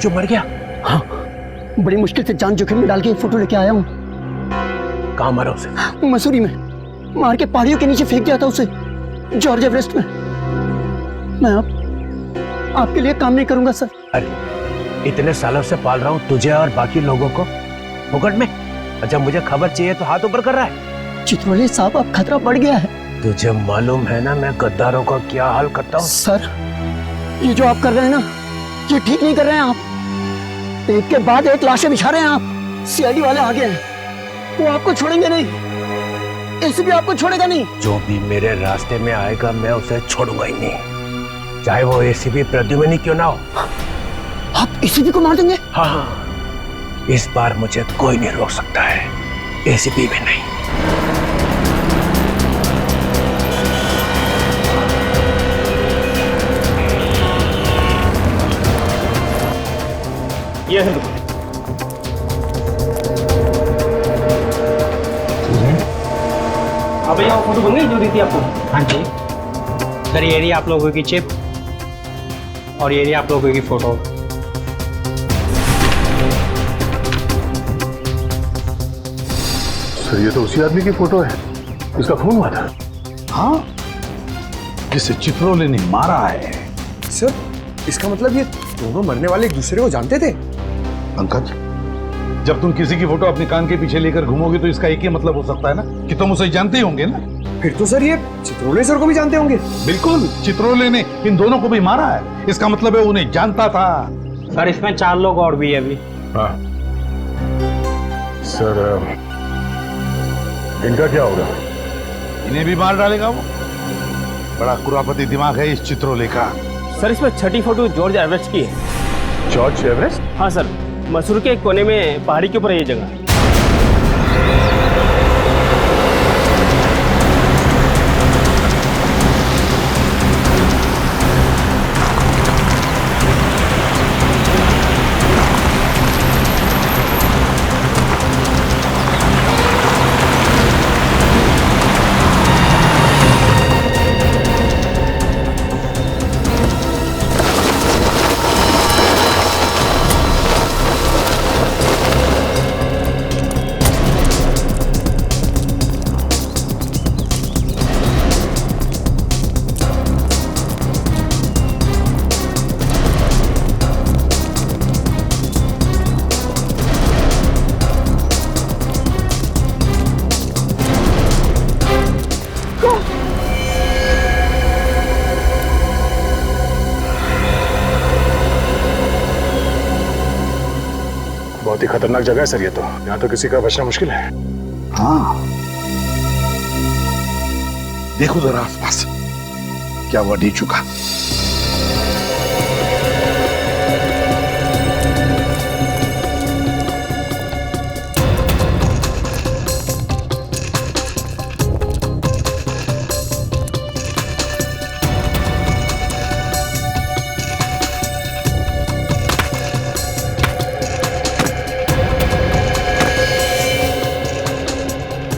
जो मर गया? हाँ, बड़ी मुश्किल से जान जोखिम में डाल के फोटो लेके आया हूँ। कहाँ मारा उसे? मसूरी में मार के पहाड़ियों के नीचे फेंक दिया था उसे, जॉर्ज एवरेस्ट में। मैं आपके लिए काम नहीं करूंगा सर। अरे इतने सालों से पाल रहा हूँ तुझे और बाकी लोगों को मुकट में, जब मुझे खबर चाहिए तो हाथ ऊपर कर रहा है। चित्रोले साहब, अब खतरा बढ़ गया है। तुझे मालूम है ना मैं गद्दारों का क्या हाल करता हूँ? सर, ये जो आप कर रहे हैं ना, ये ठीक नहीं कर रहे हैं आप। एक के बाद एक लाशें बिछा रहे हैं आप। सीआईडी वाले आ गए हैं, वो आपको छोड़ेंगे नहीं, एसीपी आपको छोड़ेगा नहीं। जो भी मेरे रास्ते में आएगा मैं उसे छोड़ूंगा ही नहीं, चाहे वो एसीपी प्रद्युम्न क्यों ना हो। आप एसीपी को मार देंगे? हाँ, इस बार मुझे कोई नहीं रोक सकता है, एसीपी भी नहीं। ये है अब यहाँ फोटो बन गई जो दी थी आपको? हाँ जी सर, ये रही आप लोगों की चिप और ये रही आप लोगों की फोटो। सर ये तो उसी आदमी की फोटो है, इसका खून हुआ था। हाँ, जिसे चित्रोले ने मारा है। सर, इसका मतलब ये दोनों मरने वाले एक दूसरे को जानते थे? पंकज, जब तुम किसी की फोटो अपने कान के पीछे लेकर घूमोगे तो इसका एक ही मतलब हो सकता है ना कि तुम उसे जानते ही होंगे ना। फिर तो सर ये चित्रोले सर को भी जानते होंगे। बिल्कुल, चित्रोले ने इन दोनों को भी मारा है, इसका मतलब है उन्हें जानता था। सर इसमें 4 लोग और भी है अभी। हाँ सर, इनका क्या होगा? इन्हें भी मार डालेगा वो। बड़ा कुरापती दिमाग है इस चित्रोले का। सर इसमें 6ठी फोटो जॉर्ज एवरेस्ट की है। George Everest? हाँ सर, मसूरी के एक कोने में पहाड़ी के ऊपर है ये जगह। बहुत ही खतरनाक जगह है सर ये तो, यहाँ तो किसी का बचना मुश्किल है। हाँ, देखो जरा आसपास, क्या वो नहीं चुका?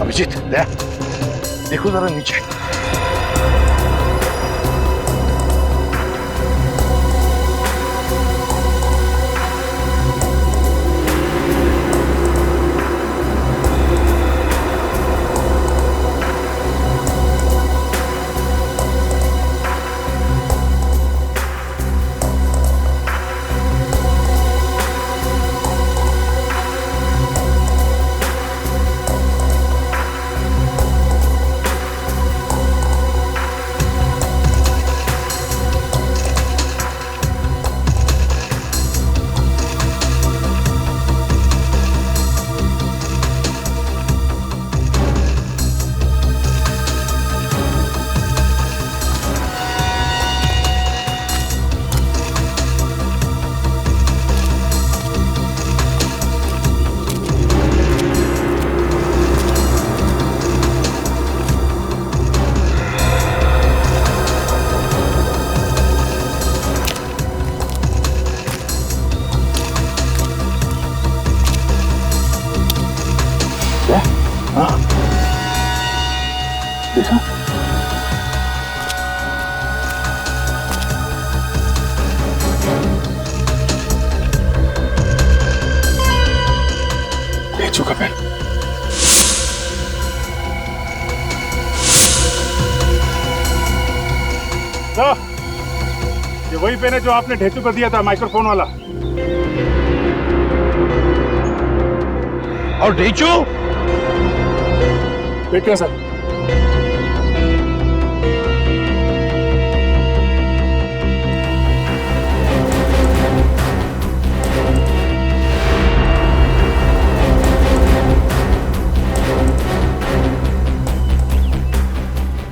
अभिजीत, देखो जरा नीचे। क्या? हाँ देखा? भेजू का पेन। ये वही पेन है जो आपने ढेचू को दिया था, माइक्रोफोन वाला। और ढेचू? देखिए सर।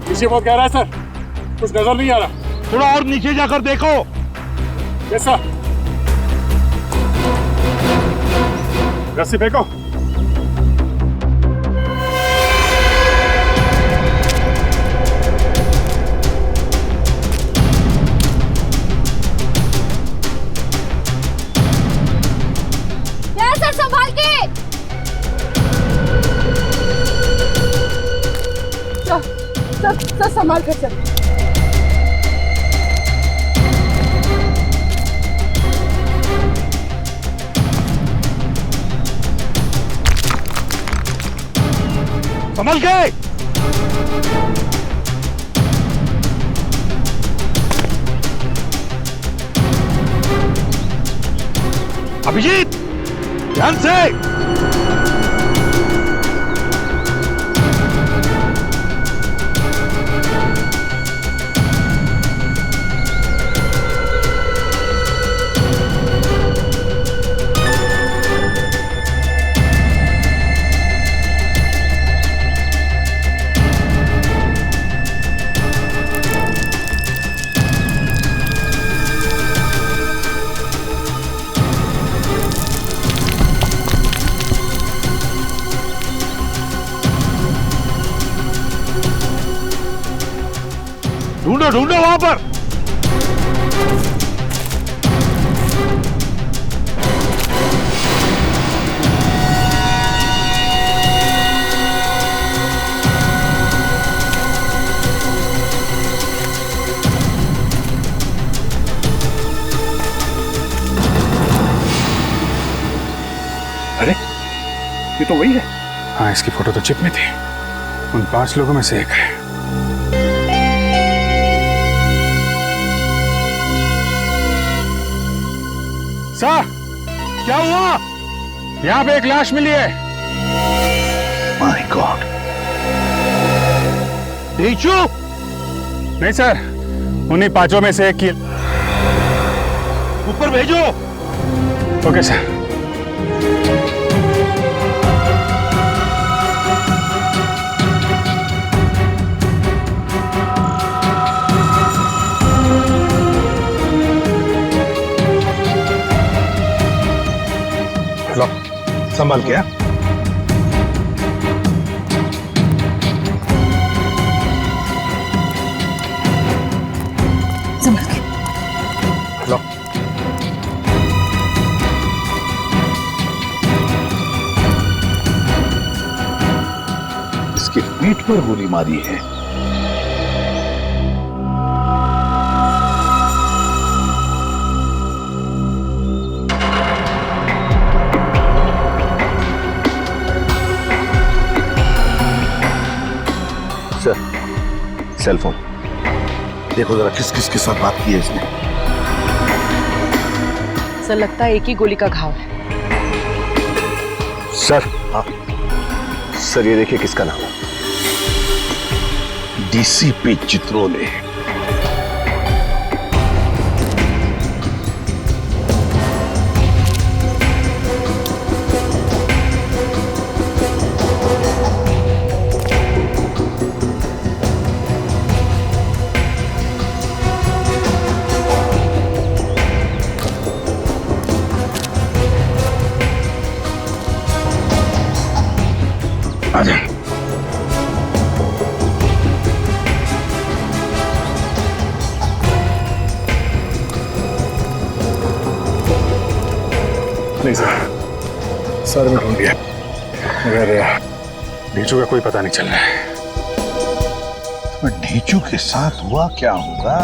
पीछे वो कह रहा है सर, कुछ नजर नहीं आ रहा। थोड़ा और नीचे जाकर देखो। कैसा? रस्सी फेंको। सर संभाल के। सर संभाल कर सर। संभल के। अभिजीत ध्यान से। ढूंढो ढूंढो वहां पर। अरे ये तो वही है। हाँ, इसकी फोटो तो चिप में थी। उन 5 लोगों में से एक है। सर, क्या हुआ? यहां पे एक लाश मिली है। My god. ढेचू? नहीं सर, उन्हीं 5 में से एक की। ऊपर भेजो। Okay sir. संभाल के। संभाल के। लो। इसके पीठ पर गोली मारी है। सर, सेल फोन देखो जरा, किस किस के साथ बात की है इसने। सर लगता है एक ही गोली का घाव है। सर, हाँ सर, ये देखिए किसका नाम है। डीसीपी चित्रोले। आजा। नहीं सर, सर में ढूंढ लिया मगर ढीचू का कोई पता नहीं चल रहा है। तो ढीचू के साथ हुआ क्या होगा?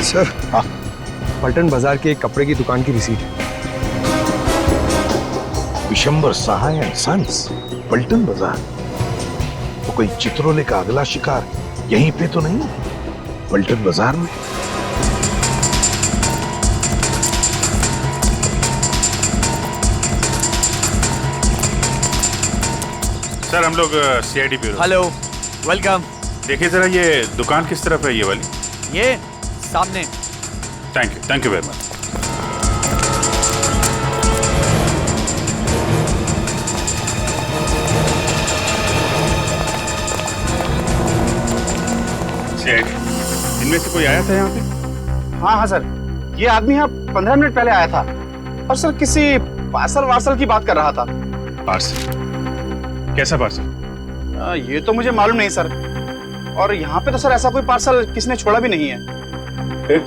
सर, पलटन बाजार के एक कपड़े की दुकान की रिसीट है। विशंबर सहाय एंड सन्स, पलटन बाजार। वो कोई चित्रोले का अगला शिकार यहीं पे तो नहीं है, पलटन बाजार में? सर हम लोग सीआईडी ब्यूरो। Hello, welcome. देखिए जरा ये दुकान किस तरफ है, ये वाली? ये सामने। Thank you very much. इनमें से कोई आया था यहाँ पे? हाँ सर, ये आदमी यहाँ 15 मिनट पहले आया था और सर किसी पार्सल की बात कर रहा था। पार्सल? कैसा पार्सल? ये तो मुझे मालूम नहीं सर, और यहाँ पे तो सर ऐसा कोई पार्सल किसने छोड़ा भी नहीं है। फिर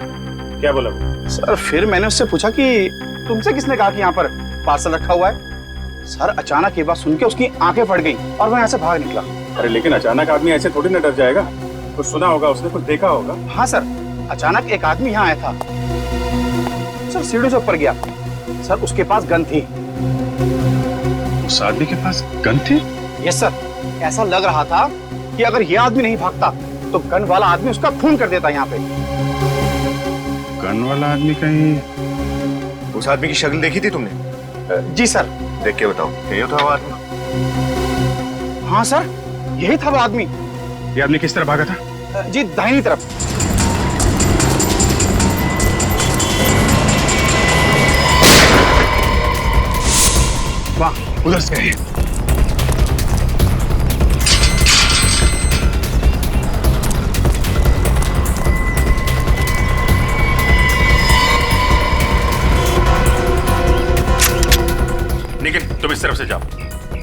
क्या बोला? सर फिर मैंने उससे पूछा कि तुमसे किसने कहा कि यहाँ पर पार्सल रखा हुआ है? सर अचानक ये बात सुन के उसकी आंखें फट गई और वो यहाँ से भाग निकला। अरे लेकिन अचानक आदमी ऐसे थोड़ी ना डर जाएगा, कुछ सुना होगा उसने, कुछ देखा होगा। हाँ सर, अचानक एक आदमी यहाँ आया था सर, सीढ़ी से ऊपर गया सर, उसके पास गन थी। उस आदमी के पास गन थी? यस सर, ऐसा लग रहा था कि अगर ये आदमी नहीं भागता तो गन वाला आदमी उसका खून कर देता यहाँ पे। गन वाला आदमी कहीं? उस आदमी की शक्ल देखी थी तुमने? जी सर। देख के बताओ, यही था वो आदमी? हाँ सर, यही था वो आदमी। ये आदमी किस तरफ भागा था? जी दाहिनी तरफ। वाह, उधर से है। निखिल तुम इस तरफ से जाओ,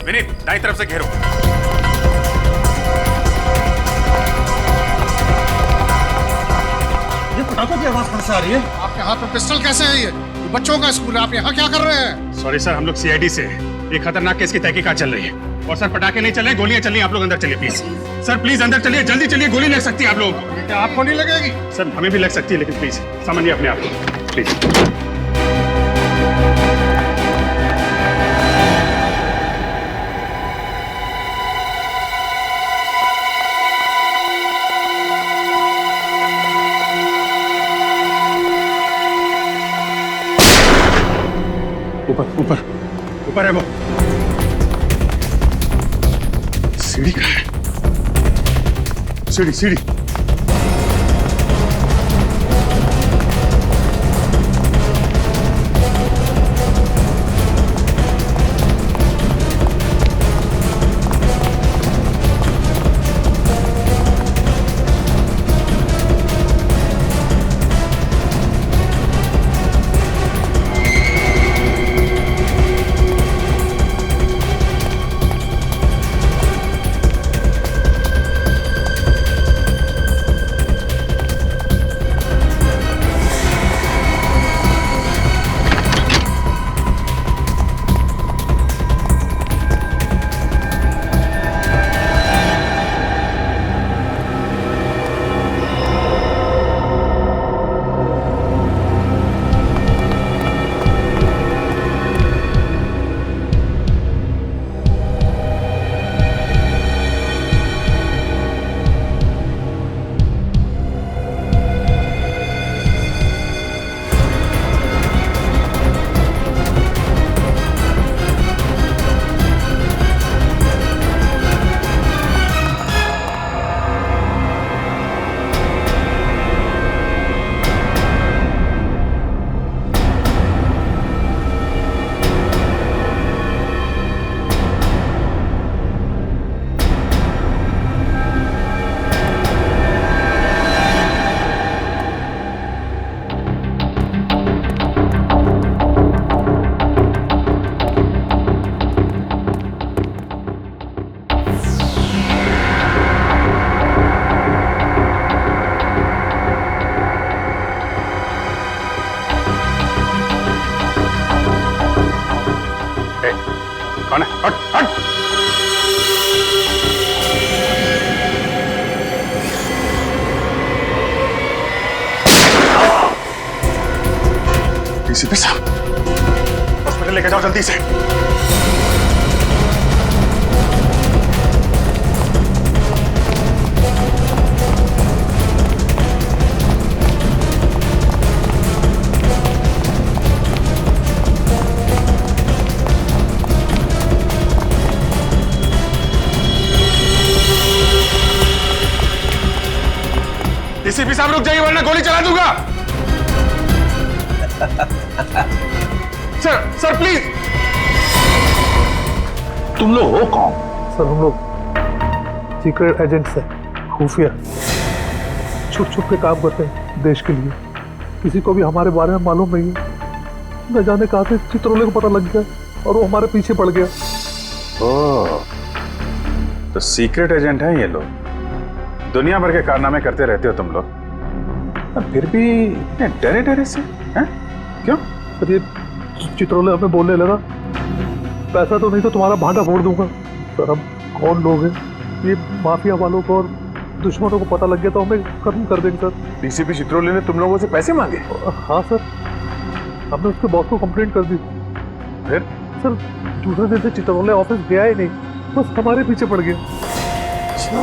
विनीत दाईं तरफ से घेरो। ये पटाखों की आवाज कहां से आ रही है? आपके हाथ में पिस्टल कैसे है? ये बच्चों का स्कूल है, आप यहाँ क्या कर रहे हैं? सॉरी सर, हम लोग सीआईडी से हैं। एक खतरनाक केस की तहकीकात चल रही है और सर पटाखे नहीं चल रहे, गोलियां चल रही हैं। आप लोग अंदर चलिए प्लीज। सर प्लीज अंदर चलिए, जल्दी चलिए, गोली लग सकती है आप लोग। क्या आपको नहीं लगेगी? सर हमें भी लग सकती है, लेकिन प्लीज समझिए अपने आप को प्लीज। ऊपर ऊपर है वो। सीढ़ी कहाँ है? सीढ़ी। कौन है? हट हट। डीसीपी साहब, हॉस्पिटल लेके जाओ जल्दी से। डीसीपी साहब रुक जाइए वरना गोली चला दूंगा। Sir please. तुम लोग हो कौन? सर हम लोग सीक्रेट एजेंट्स हैं, खुफिया, छुप छुप के काम करते हैं देश के लिए। किसी को भी हमारे बारे में मालूम नहीं है। न जाने कहां से चित्रोले को पता लग गया और वो हमारे पीछे पड़ गया। ओह, तो सीक्रेट एजेंट हैं ये लोग। दुनिया भर के कारनामे करते रहते हो तुम लोग, और फिर भी इतने डरे डरे से हैं? क्यों? सर ये चित्रोले हमें बोलने लगा, पैसा तो नहीं तो तुम्हारा भांडा फोड़ दूंगा। सर हम कौन लोग हैं? ये माफिया वालों को और दुश्मनों को पता लग गया तो हमें खत्म कर देंगे सर। डीसीपी चित्रोले ने तुम लोगों से पैसे मांगे? हाँ सर, हमने उसके बॉस को कंप्लेंट कर दी। फिर? सर दूसरे दिन से चित्रोले ऑफिस गया ही नहीं, बस हमारे पीछे पड़ गया। अच्छा,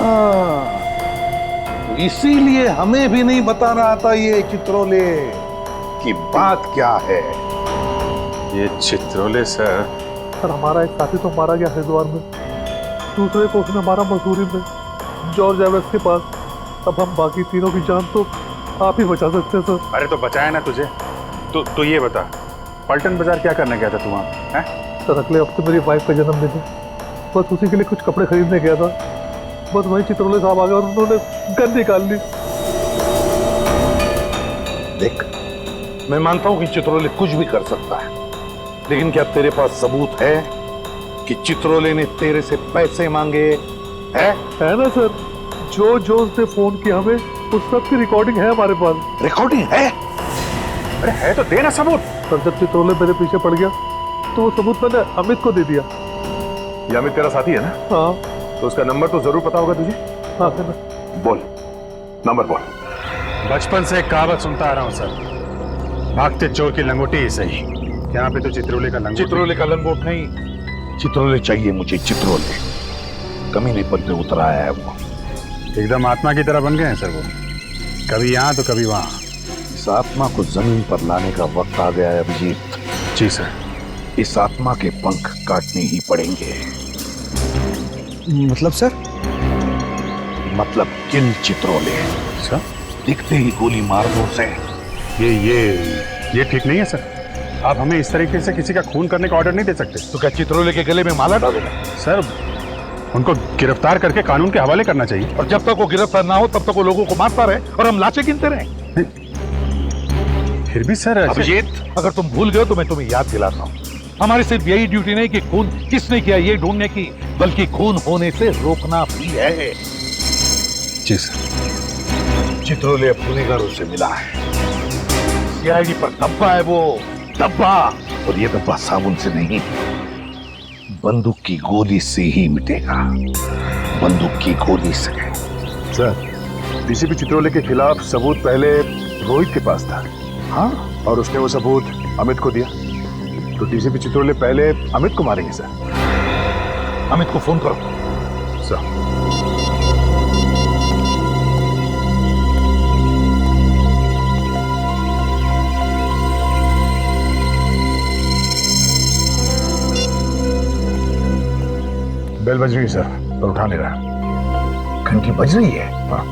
इसीलिए हमें भी नहीं बता रहा था ये चित्रोले की बात क्या है। ये चित्रोले सर हमारा एक साथी तो मारा गया हरिद्वार में, दूसरे को उसने मारा मसूरी में जॉर्ज एवेस के पास। अब हम बाकी तीनों की जान तो आप ही बचा सकते हैं सर। अरे तो बचाया ना तुझे। तो ये बता, पलटन बाजार क्या करने गया था तू वहाँ? हैं? सर अगले हफ्ते मेरी वाइफ का जन्मदिन है, बस उसी के लिए कुछ कपड़े खरीदने गया था। बस वही चित्रोले साहब आ गए और उन्होंने गन निकाल ली। देख, मैं मानता हूं कि चित्रोले कुछ भी कर सकता है, लेकिन क्या तेरे पास सबूत है कि चित्रोले ने तेरे से पैसे मांगे? है ना सर, जो उसने फोन किया हमें उस सब की रिकॉर्डिंग है हमारे पास। रिकॉर्डिंग है? अरे है तो देना सबूत। सर जब चित्रोले मेरे पीछे पड़ गया तो वो सबूत मैंने अमित को दे दिया। ये अमित तेरा साथी है ना? हाँ। तो उसका नंबर तो जरूर पता होगा तुझे? हाँ सर। बोल, नंबर बोल। बचपन से एक कहावत सुनता आ रहा हूँ सर, भागते चोर की लंगोटी ही सही। यहाँ पे तो चित्रोले का लंगोट। चित्रोले का लंगोट नहीं, चित्रोले चाहिए मुझे। चित्रोले कमीने पर पे उतर आया है वो। एकदम आत्मा की तरह बन गए हैं सर वो, कभी यहाँ तो कभी वहाँ। इस आत्मा को जमीन पर लाने का वक्त आ गया है अभिजीत। जी सर। इस आत्मा के पंख काटने ही पड़ेंगे। मतलब सर? मतलब किल चित्रोले। सर दिखते ही गोली मार दो उसे। ये ठीक नहीं है सर। आप हमें इस तरीके से किसी का खून करने का ऑर्डर नहीं दे सकते। तो क्या चित्रोले के गले में माला डालूंगा? सर उनको गिरफ्तार करके कानून के हवाले करना चाहिए। और जब तक वो गिरफ्तार ना हो तब तक वो लोगों को मारता रहे और हम लाशें गिनते रहे। फिर भी सर अभिजीत, अगर तुम भूल गए तो मैं तुम्हें याद दिलाता हूँ, हमारी सिर्फ यही ड्यूटी नहीं कि खून किसने किया ये ढूंढने की, बल्कि खून होने से रोकना भी है। जी सर। चित्रोले अब गुनहगारों से मिला है, सीआईडी पर डब्बा है वो डब्बा, और ये डब्बा साबुन से नहीं, बंदूक की गोली से ही मिटेगा। बंदूक की गोली से। सर डीसीपी चित्रोले के खिलाफ सबूत पहले रोहित के पास था। हाँ, और उसने वो सबूत अमित को दिया, तो डीसीपी चित्रोले पहले अमित को मारेंगे सर। अमित को फोन करो सर। बेल बज रही है सर, पर उठा नहीं रहा। घंटी बज रही है? हाँ।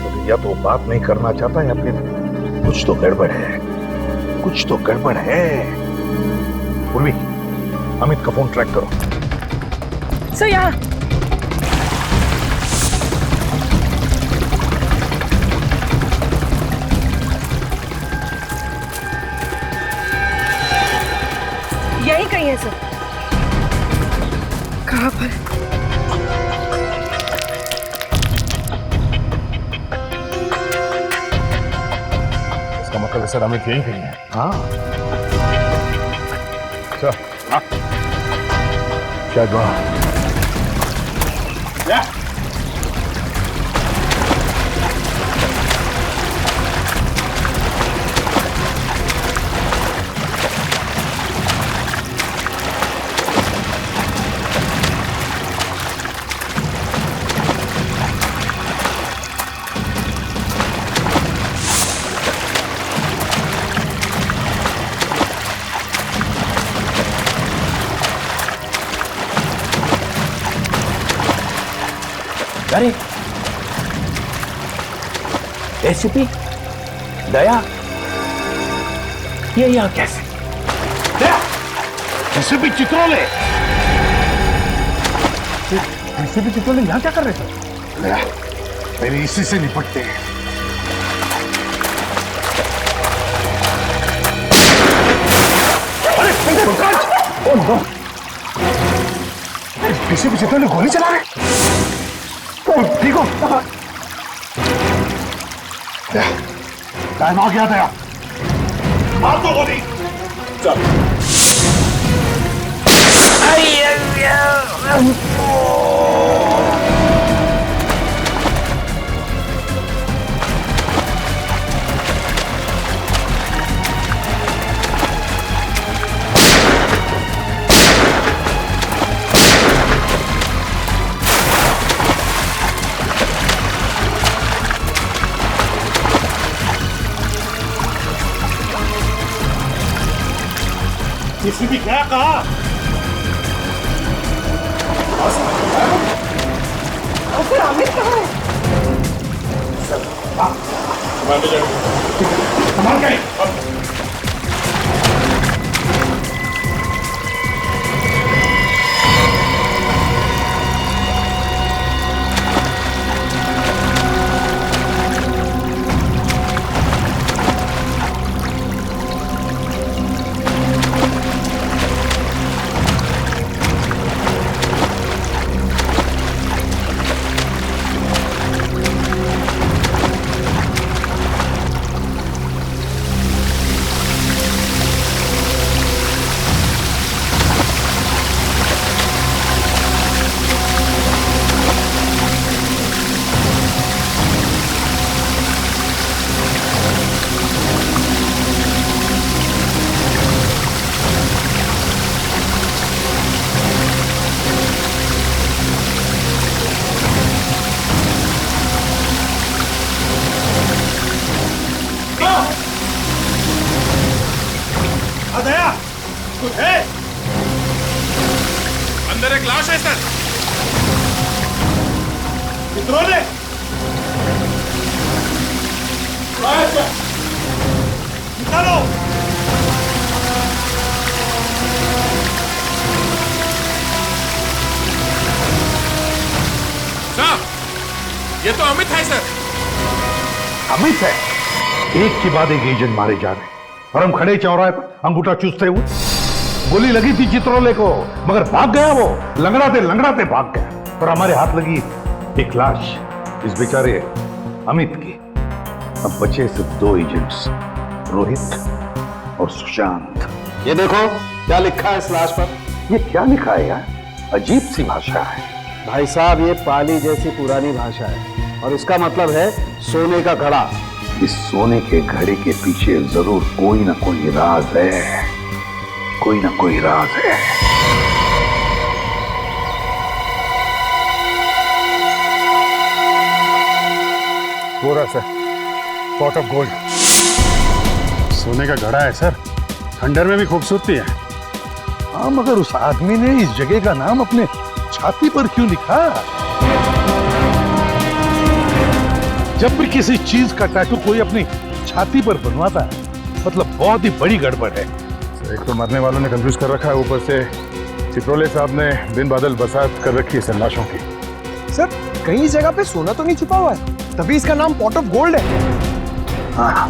तो या तो बात नहीं करना चाहता या फिर कुछ तो गड़बड़ है, कुछ तो गड़बड़ है। उर्वी, अमित का फोन ट्रैक करो। सर यहाँ। यही कहीं है सर। कहाँ पर? इसका मतलब सर अमित यही कहीं है। हाँ सर। हाँ जागवा। अरे एसीपी दया, ये यहाँ कैसे? दया, एसीपी चित्रोले, एसीपी चित्रोले यहाँ क्या कर रहे थे? दया, पहले इसी से निपटते हैं। अरे Pankaj! Oh no! ACP Chitrole गोली चला रहे। ठीक हो? टाइम आ गया दया, मार दो गोली। चल। किसी भी क्या कहा? फिर अमित कहाँ है? संभाल के। दया, कुछ है? अंदर एक लाश है सर। चित्रोले, निकालो। साहब, ये तो अमित है सर। अमित है? एक के बाद एक एजेंट मारे जा रहे और हम खड़े चौराहे पर अंगूठा चूसते हुए। गोली लगी थी चित्रोले को, मगर भाग गया वो, लंगड़ाते भाग गया और हमारे हाथ लगी एक लाश, इस बेचारे अमित की। अब बचे सिर्फ 2 एजेंट्स, रोहित और सुशांत। ये देखो क्या लिखा है इस लाश पर। ये क्या लिखा है यार? अजीब सी भाषा है। भाई साहब, ये पाली जैसी पुरानी भाषा है और इसका मतलब है सोने का घड़ा। इस सोने के घड़े के पीछे जरूर कोई ना कोई राज है, कोई ना कोई राज है। पूरा सर, पॉट ऑफ गोल्ड। सोने का घड़ा है सर, खंडर में भी खूबसूरती है। हाँ, मगर उस आदमी ने इस जगह का नाम अपने छाती पर क्यों लिखा? जब भी किसी चीज का टैटू कोई अपनी छाती पर बनवाता है, मतलब बहुत ही बड़ी गड़बड़ है। एक तो मरने वालों ने कंफ्यूज कर रखा है, ऊपर से चित्रोले साहब ने दिन बादल बसात कर रखी है सन्नाशों की। सर, कहीं जगह पे सोना तो नहीं छुपा हुआ है, तभी इसका नाम पॉट ऑफ गोल्ड है। हाँ।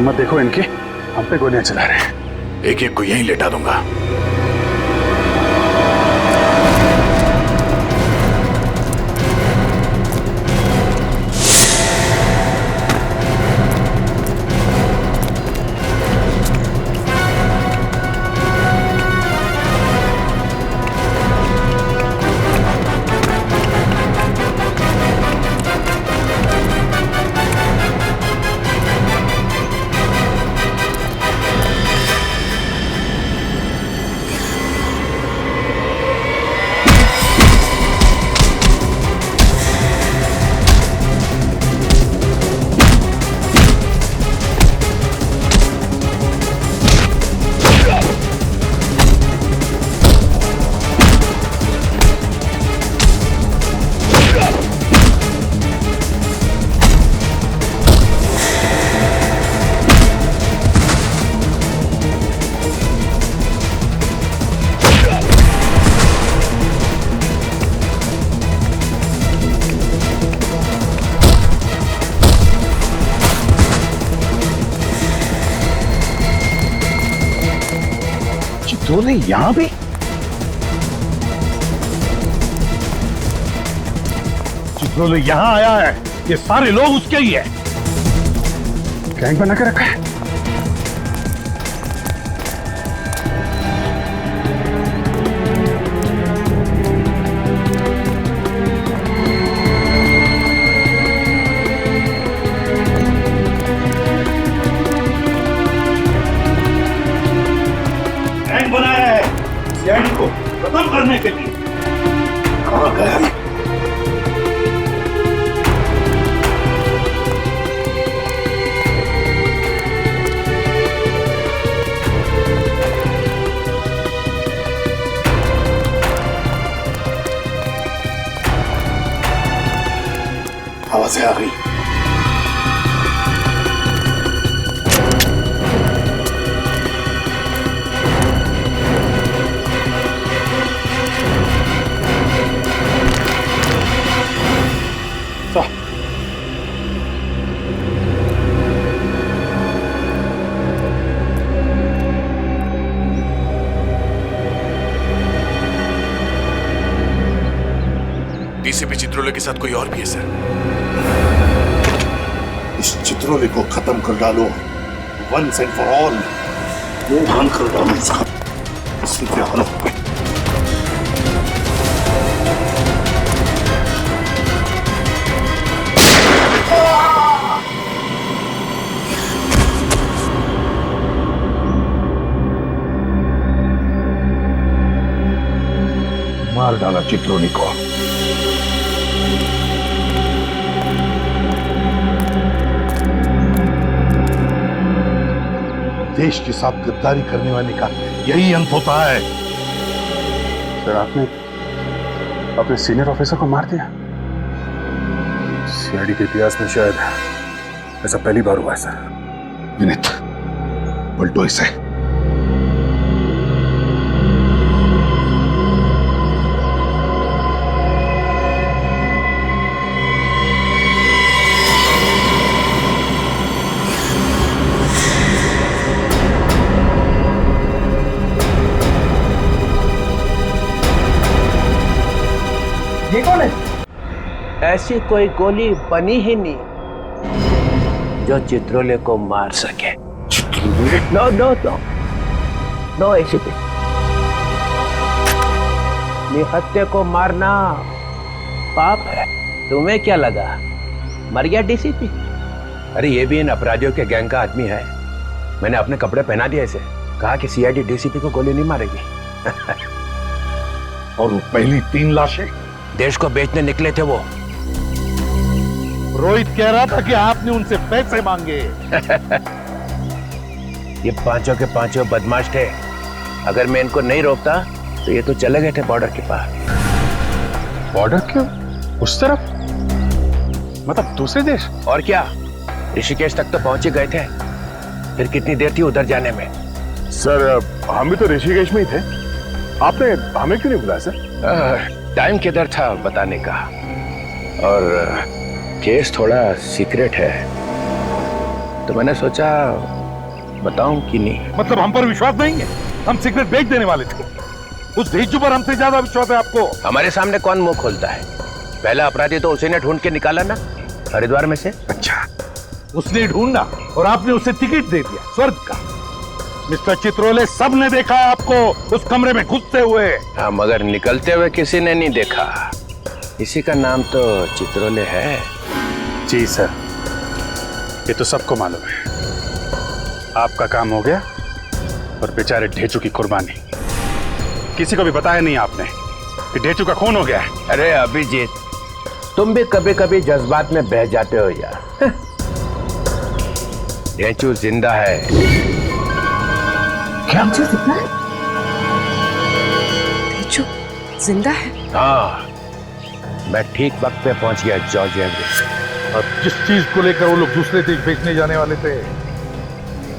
हिम्मत देखो इनकी, हम पे गोलियां चला रहे हैं। एक एक को यहीं लेटा दूंगा। चित्रोले यहां भी? चित्रोले यहां आया है, ये सारे लोग उसके ही है। गैंग बना के रखा है। बनाया है सीआईडी को खत्म करने के लिए। कहां गया है? आवाज़ें आ गई। डीसीपी चित्रोले के साथ कोई और भी है सर? इस चित्रोले को खत्म कर डालो, वंस एंड फॉर ऑल। वो बंद कर डालो साहब, इससे क्या हालत है? मार डाला चित्रोले को। देश के साथ गद्दारी करने वाले का यही अंत होता है। सर आपने अपने सीनियर ऑफिसर को मार दिया? सीआईडी के इतिहास में शायद ऐसा पहली बार हुआ है सर। विनीत, पलटो इसे। ये कौन है? ऐसी कोई गोली बनी ही नहीं जो चित्रोले को मार सके। नो नो नो नो, ऐसी भी निहत्थे को मारना पाप है। तुम्हें क्या लगा मर गया डीसीपी? अरे ये भी इन अपराधियों के गैंग का आदमी है। मैंने अपने कपड़े पहना दिए इसे, कहा कि सीआईडी डीसीपी को गोली नहीं मारेगी। और वो पहली 3 लाशें देश को बेचने निकले थे वो। रोहित कह रहा था कि आपने उनसे पैसे मांगे। ये पांचों के पांचों बदमाश थे। अगर मैं इनको नहीं रोकता तो ये तो चले गए थे बॉर्डर के पार। बॉर्डर क्यों? उस तरफ? मतलब दूसरे देश? और क्या, ऋषिकेश तक तो पहुंचे गए थे। फिर कितनी देर थी उधर जाने में? सर हम भी तो ऋषिकेश में ही थे। आपने हमें क्यों नहीं बुलाया सर? टाइम किधर था बताने का, और केस थोड़ा सीक्रेट है। तो मैंने सोचा बताऊं कि नहीं। मतलब हम पर विश्वास नहीं है? हम सिगरेट बेच देने वाले थे। उस धेजू पर हमसे ज्यादा विश्वास है आपको। हमारे सामने कौन मुंह खोलता है? पहला अपराधी तो उसी ने ढूंढ के निकाला ना, हरिद्वार में से। अच्छा, उसने ढूंढा और आपने उसे टिकट दे दिया स्वर्ग का। मिस्टर चित्रोले, सबने देखा है आपको उस कमरे में घुसते हुए। हाँ, मगर निकलते हुए किसी ने नहीं देखा। इसी का नाम तो चित्रोले है। जी सर, ये तो सबको मालूम है। आपका काम हो गया और बेचारे ढेचू की कुर्बानी। किसी को भी बताया नहीं आपने कि ढेचू का खून हो गया है। अरे अभिजीत, तुम भी कभी कभी जज्बात में बह जाते हो यार। ढेचू जिंदा है। क्या? ढेचू जिंदा है? हाँ, मैं ठीक वक्त पे पहुंच गया जॉर्जिया में। और जिस चीज को लेकर वो लोग दूसरे देश बेचने जाने वाले थे,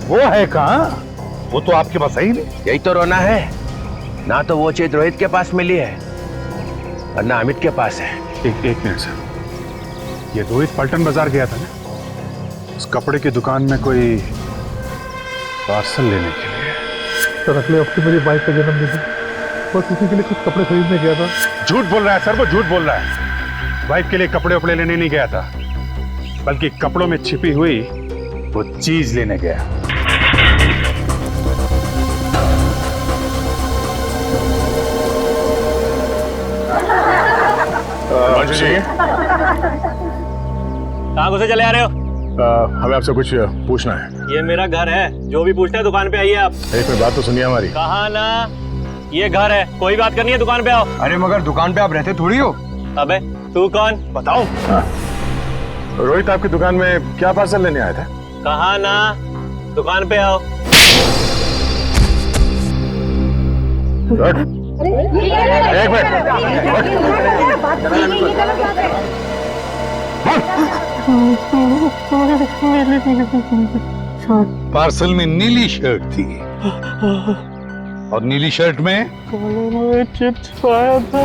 वो है कहाँ? वो तो आपके पास है ही नहीं। यही तो रोना है ना, तो वो चीज रोहित के पास मिली है और ना अमित के पास है। एक मिनट सर, ये रोहित पलटन बाजार गया था ना, उस कपड़े की दुकान में कोई पार्सल लेने के लिए। सर अगले हफ्ते मेरी वाइफ का जन्मदिन है, बस उसी के लिए कुछ कपड़े खरीदने गया था। झूठ बोल रहा है सर, वो झूठ बोल रहा है। वाइफ के लिए कपड़े वपड़े लेने नहीं गया था, बल्कि कपड़ों में छिपी हुई वो चीज लेने गया। कहाँ घुसे चले आ रहे हो? हमें आपसे कुछ पूछना है। ये मेरा घर है, जो भी पूछना है दुकान पे आइए आप। एक मिनट बात तो सुनिए हमारी। कहा ना, ये घर है, कोई बात करनी है दुकान पे आओ। अरे मगर दुकान पे आप रहते थोड़ी हो। अबे तू कौन? बताओ। रोहित आपकी दुकान में क्या पार्सल लेने आया था? कहा ना, दुकान पे आओ। एक मिनट। पार्सल में नीली शर्ट थी और नीली शर्ट में चिप छुपाया था।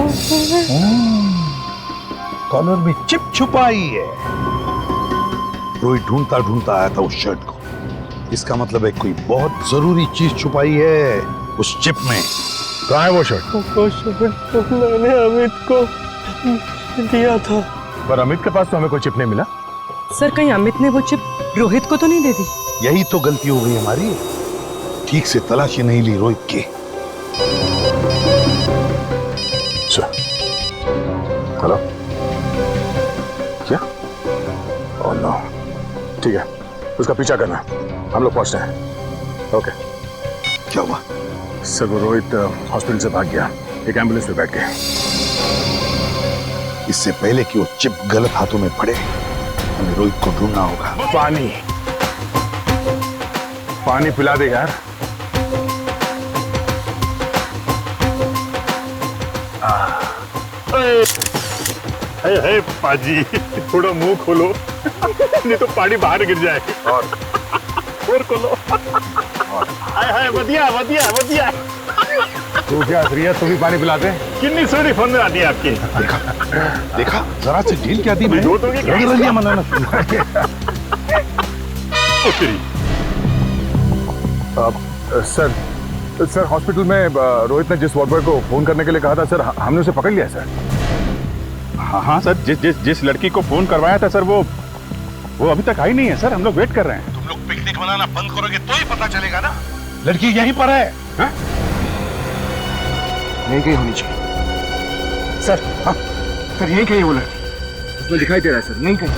कॉलर में चिप छुपाई है। रोहित ढूंढता ढूंढता आया था उस शर्ट को। इसका मतलब है कोई बहुत जरूरी चीज छुपाई है उस चिप में। कहाँ है वो शर्ट? वो शर्ट तो मैंने अमित को दिया था। पर अमित के पास तो हमें कोई चिप नहीं मिला। सर कहीं अमित ने वो चिप रोहित को तो नहीं दे दी? यही तो गलती हो गई हमारी, ठीक से तलाशी नहीं ली रोहित की। हेलो, क्या? ओह नो, ठीक है, उसका पीछा करना, हम लोग पहुंचते हैं। ओके। क्या हुआ? सर वो रोहित हॉस्पिटल से भाग गया, एक एम्बुलेंस में बैठ गया। इससे पहले कि वो चिप गलत हाथों में पड़े, हमें रोहित को ढूंढना होगा। पानी पिला दे यार। हे पाजी, थोड़ा मुंह खोलो नहीं तो पानी बाहर गिर जाएगा। और खोलो। हाय वधिया वधिया वधिया। तू क्या श्रीया, तू भी पानी पिला दे। कितनी सोनी फोन में आती है आपकी। देखा जरा से ढील क्या दी मैं। रंगिया मनाना शुरू। सर हॉस्पिटल में रोहित ने जिस वार्ड बॉय को फोन करने के लिए कहा था सर, हमने उसे पकड़ लिया सर। हाँ सर, जिस लड़की को फोन करवाया था सर, वो अभी तक आई नहीं है सर। हम लोग वेट कर रहे हैं। तुम लोग पिकनिक मनाना बंद करोगे तो ही पता चलेगा ना। लड़की यहीं पर है। यहीं कहीं होनी चाहिए सर। हाँ सर, यहीं कहीं वो लड़की, उसमें दिखाई दे रहा है सर, यहीं कहीं।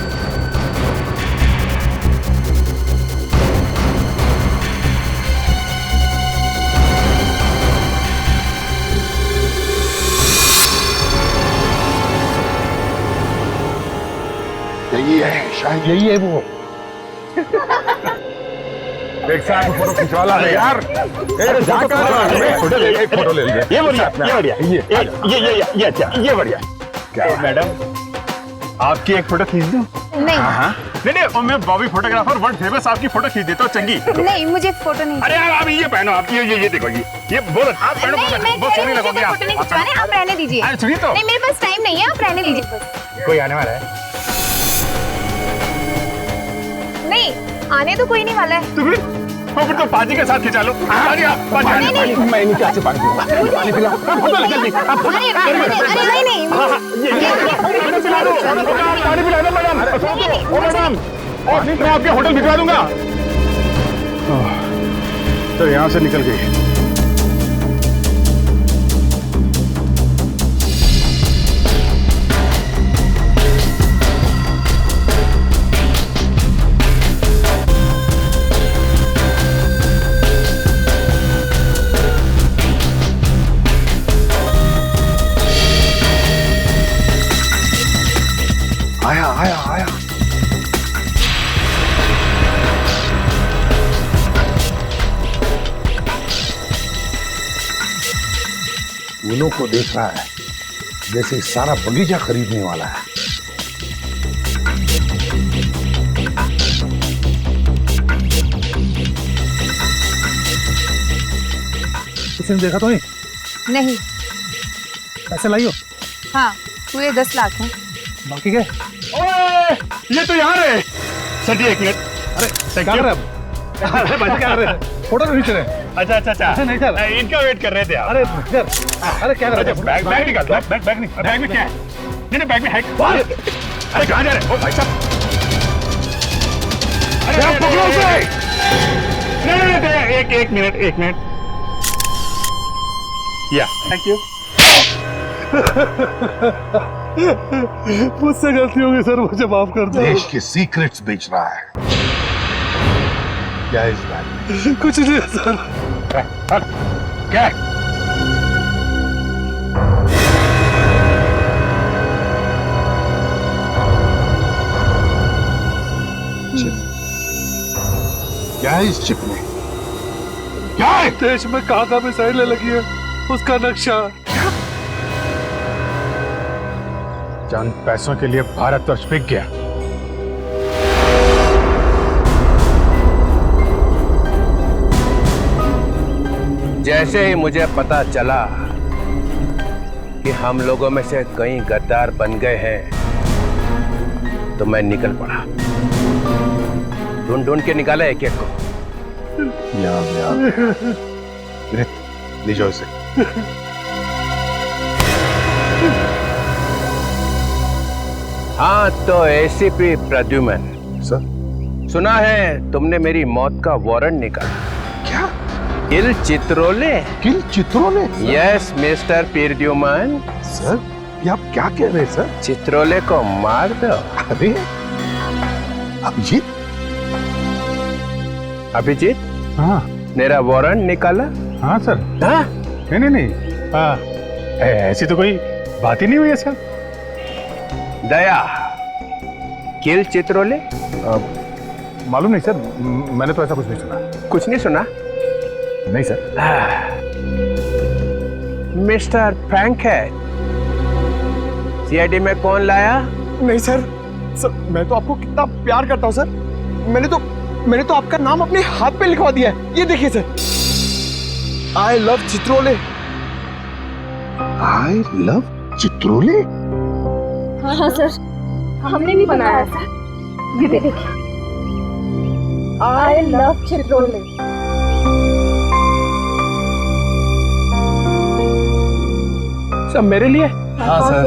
यही है, शायद यही है वो। एक साथ फोटो खिंचवाला है यार। फोटो ले ले, फोटो ले ले। ये बढ़िया, ये बढ़िया, ये अच्छा, ये बढ़िया। क्या मैडम, आपकी एक फोटो खींच दूं? नहीं। नहीं, मैं बॉबी फोटोग्राफर वर्ल्ड फेमस, आपकी फोटो खींच देता हूँ चंगी। नहीं, मुझे फोटो नहीं। अरे आप ये पहनो, आप ये देखो, ये बोलो आप पहनो, बहुत सोनी लगोगी आप। फोटो नहीं खिंचवाने, आप रहने दीजिए। अरे सुनिए तो, नहीं, मेरे पास टाइम नहीं है, आप रहने दीजिए बस। कोई आने वाला है? नहीं, आने तो कोई नहीं वाला है। तो फिर तो पाजी के साथ खिंचा लो। मैं नीचे आके पानी पीऊंगा। पानी पिलाओ। पानी पिला दो मैडम। मैडम मैं आपके होटल भिजवा दूंगा। तो यहाँ से निकल गई। आया आया आया। फूलों को देख रहा है जैसे सारा बगीचा खरीदने वाला है। किसी ने देखा तो नहीं? नहीं। पैसे लाई हो? हाँ, पूरे 10 लाख हैं। बाकी क्या? ओए, ये तो यहाँ रहे। सर एक मिनट। अरे क्या कर रहे हैं? अरे भाई क्या कर रहे हैं? फोटो नहीं खींच रहे। अच्छा नहीं सर, इनका वेट कर रहे थे आप। अरे अरे क्या कर रहे हैं? बैग निकाल। बैग में क्या है? नहीं बैग में है। अरे कहाँ जा रहे हो भाई साहब? अरे आप पकड़ो उसे। नहीं एक मिनट। या थैंक यू। मुझसे गलती हो गई सर, मुझे माफ कर दो। देश के सीक्रेट्स बेच रहा है। क्या इस बैग में? कुछ नहीं है सर। क्या? क्या है इस चिप में? क्या है? देश में कहाँ मिसाइलें लगी है उसका नक्शा। चंद पैसों के लिए भारत वर्ष बिक गया। जैसे ही मुझे पता चला कि हम लोगों में से कई गद्दार बन गए हैं तो मैं निकल पड़ा। ढूंढ के निकाला एक को। ले जाओ इसे। हाँ तो एसीपी प्रद्युमन सर, सुना है तुमने मेरी मौत का वारंट निकाला। क्या? Kill Chitrole? Kill Chitrole? Yes mister Pradyuman. Sir ये आप क्या कह रहे हैं सर? चित्रोले को मार दो। अरे अभिजीत? हाँ मेरा वारंट निकाला? हाँ सर। हाँ? नहीं ऐसी तो कोई बात ही नहीं हुई है सर। दया किल चित्रोले? मालूम नहीं सर, मैंने तो ऐसा कुछ नहीं सुना। कुछ नहीं सुना? नहीं सर। मिस्टर फ्रैंकहेड, सीआईडी में कौन लाया? नहीं सर, मैं तो आपको कितना प्यार करता हूँ सर। मैंने तो आपका नाम अपने हाथ पे लिखवा दिया है। ये देखिए sir, I love Chitrole. I love Chitrole? हाँ सर, हमने भी बनाया सर। ये देखिए, आई लव चित्रोले। सब मेरे लिए? हाँ सर,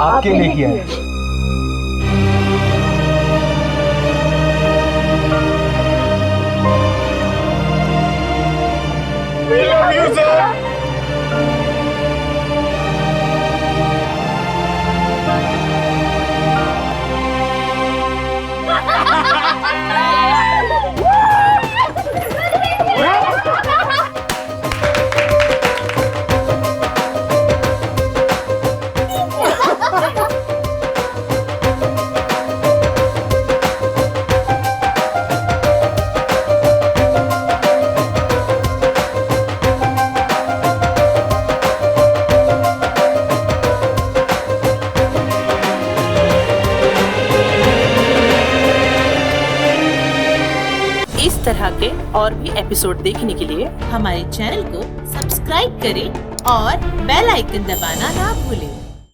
आपके लिए किया है। इस तरह के और भी एपिसोड देखने के लिए हमारे चैनल को सब्सक्राइब करें और बेल आइकन दबाना ना भूलें।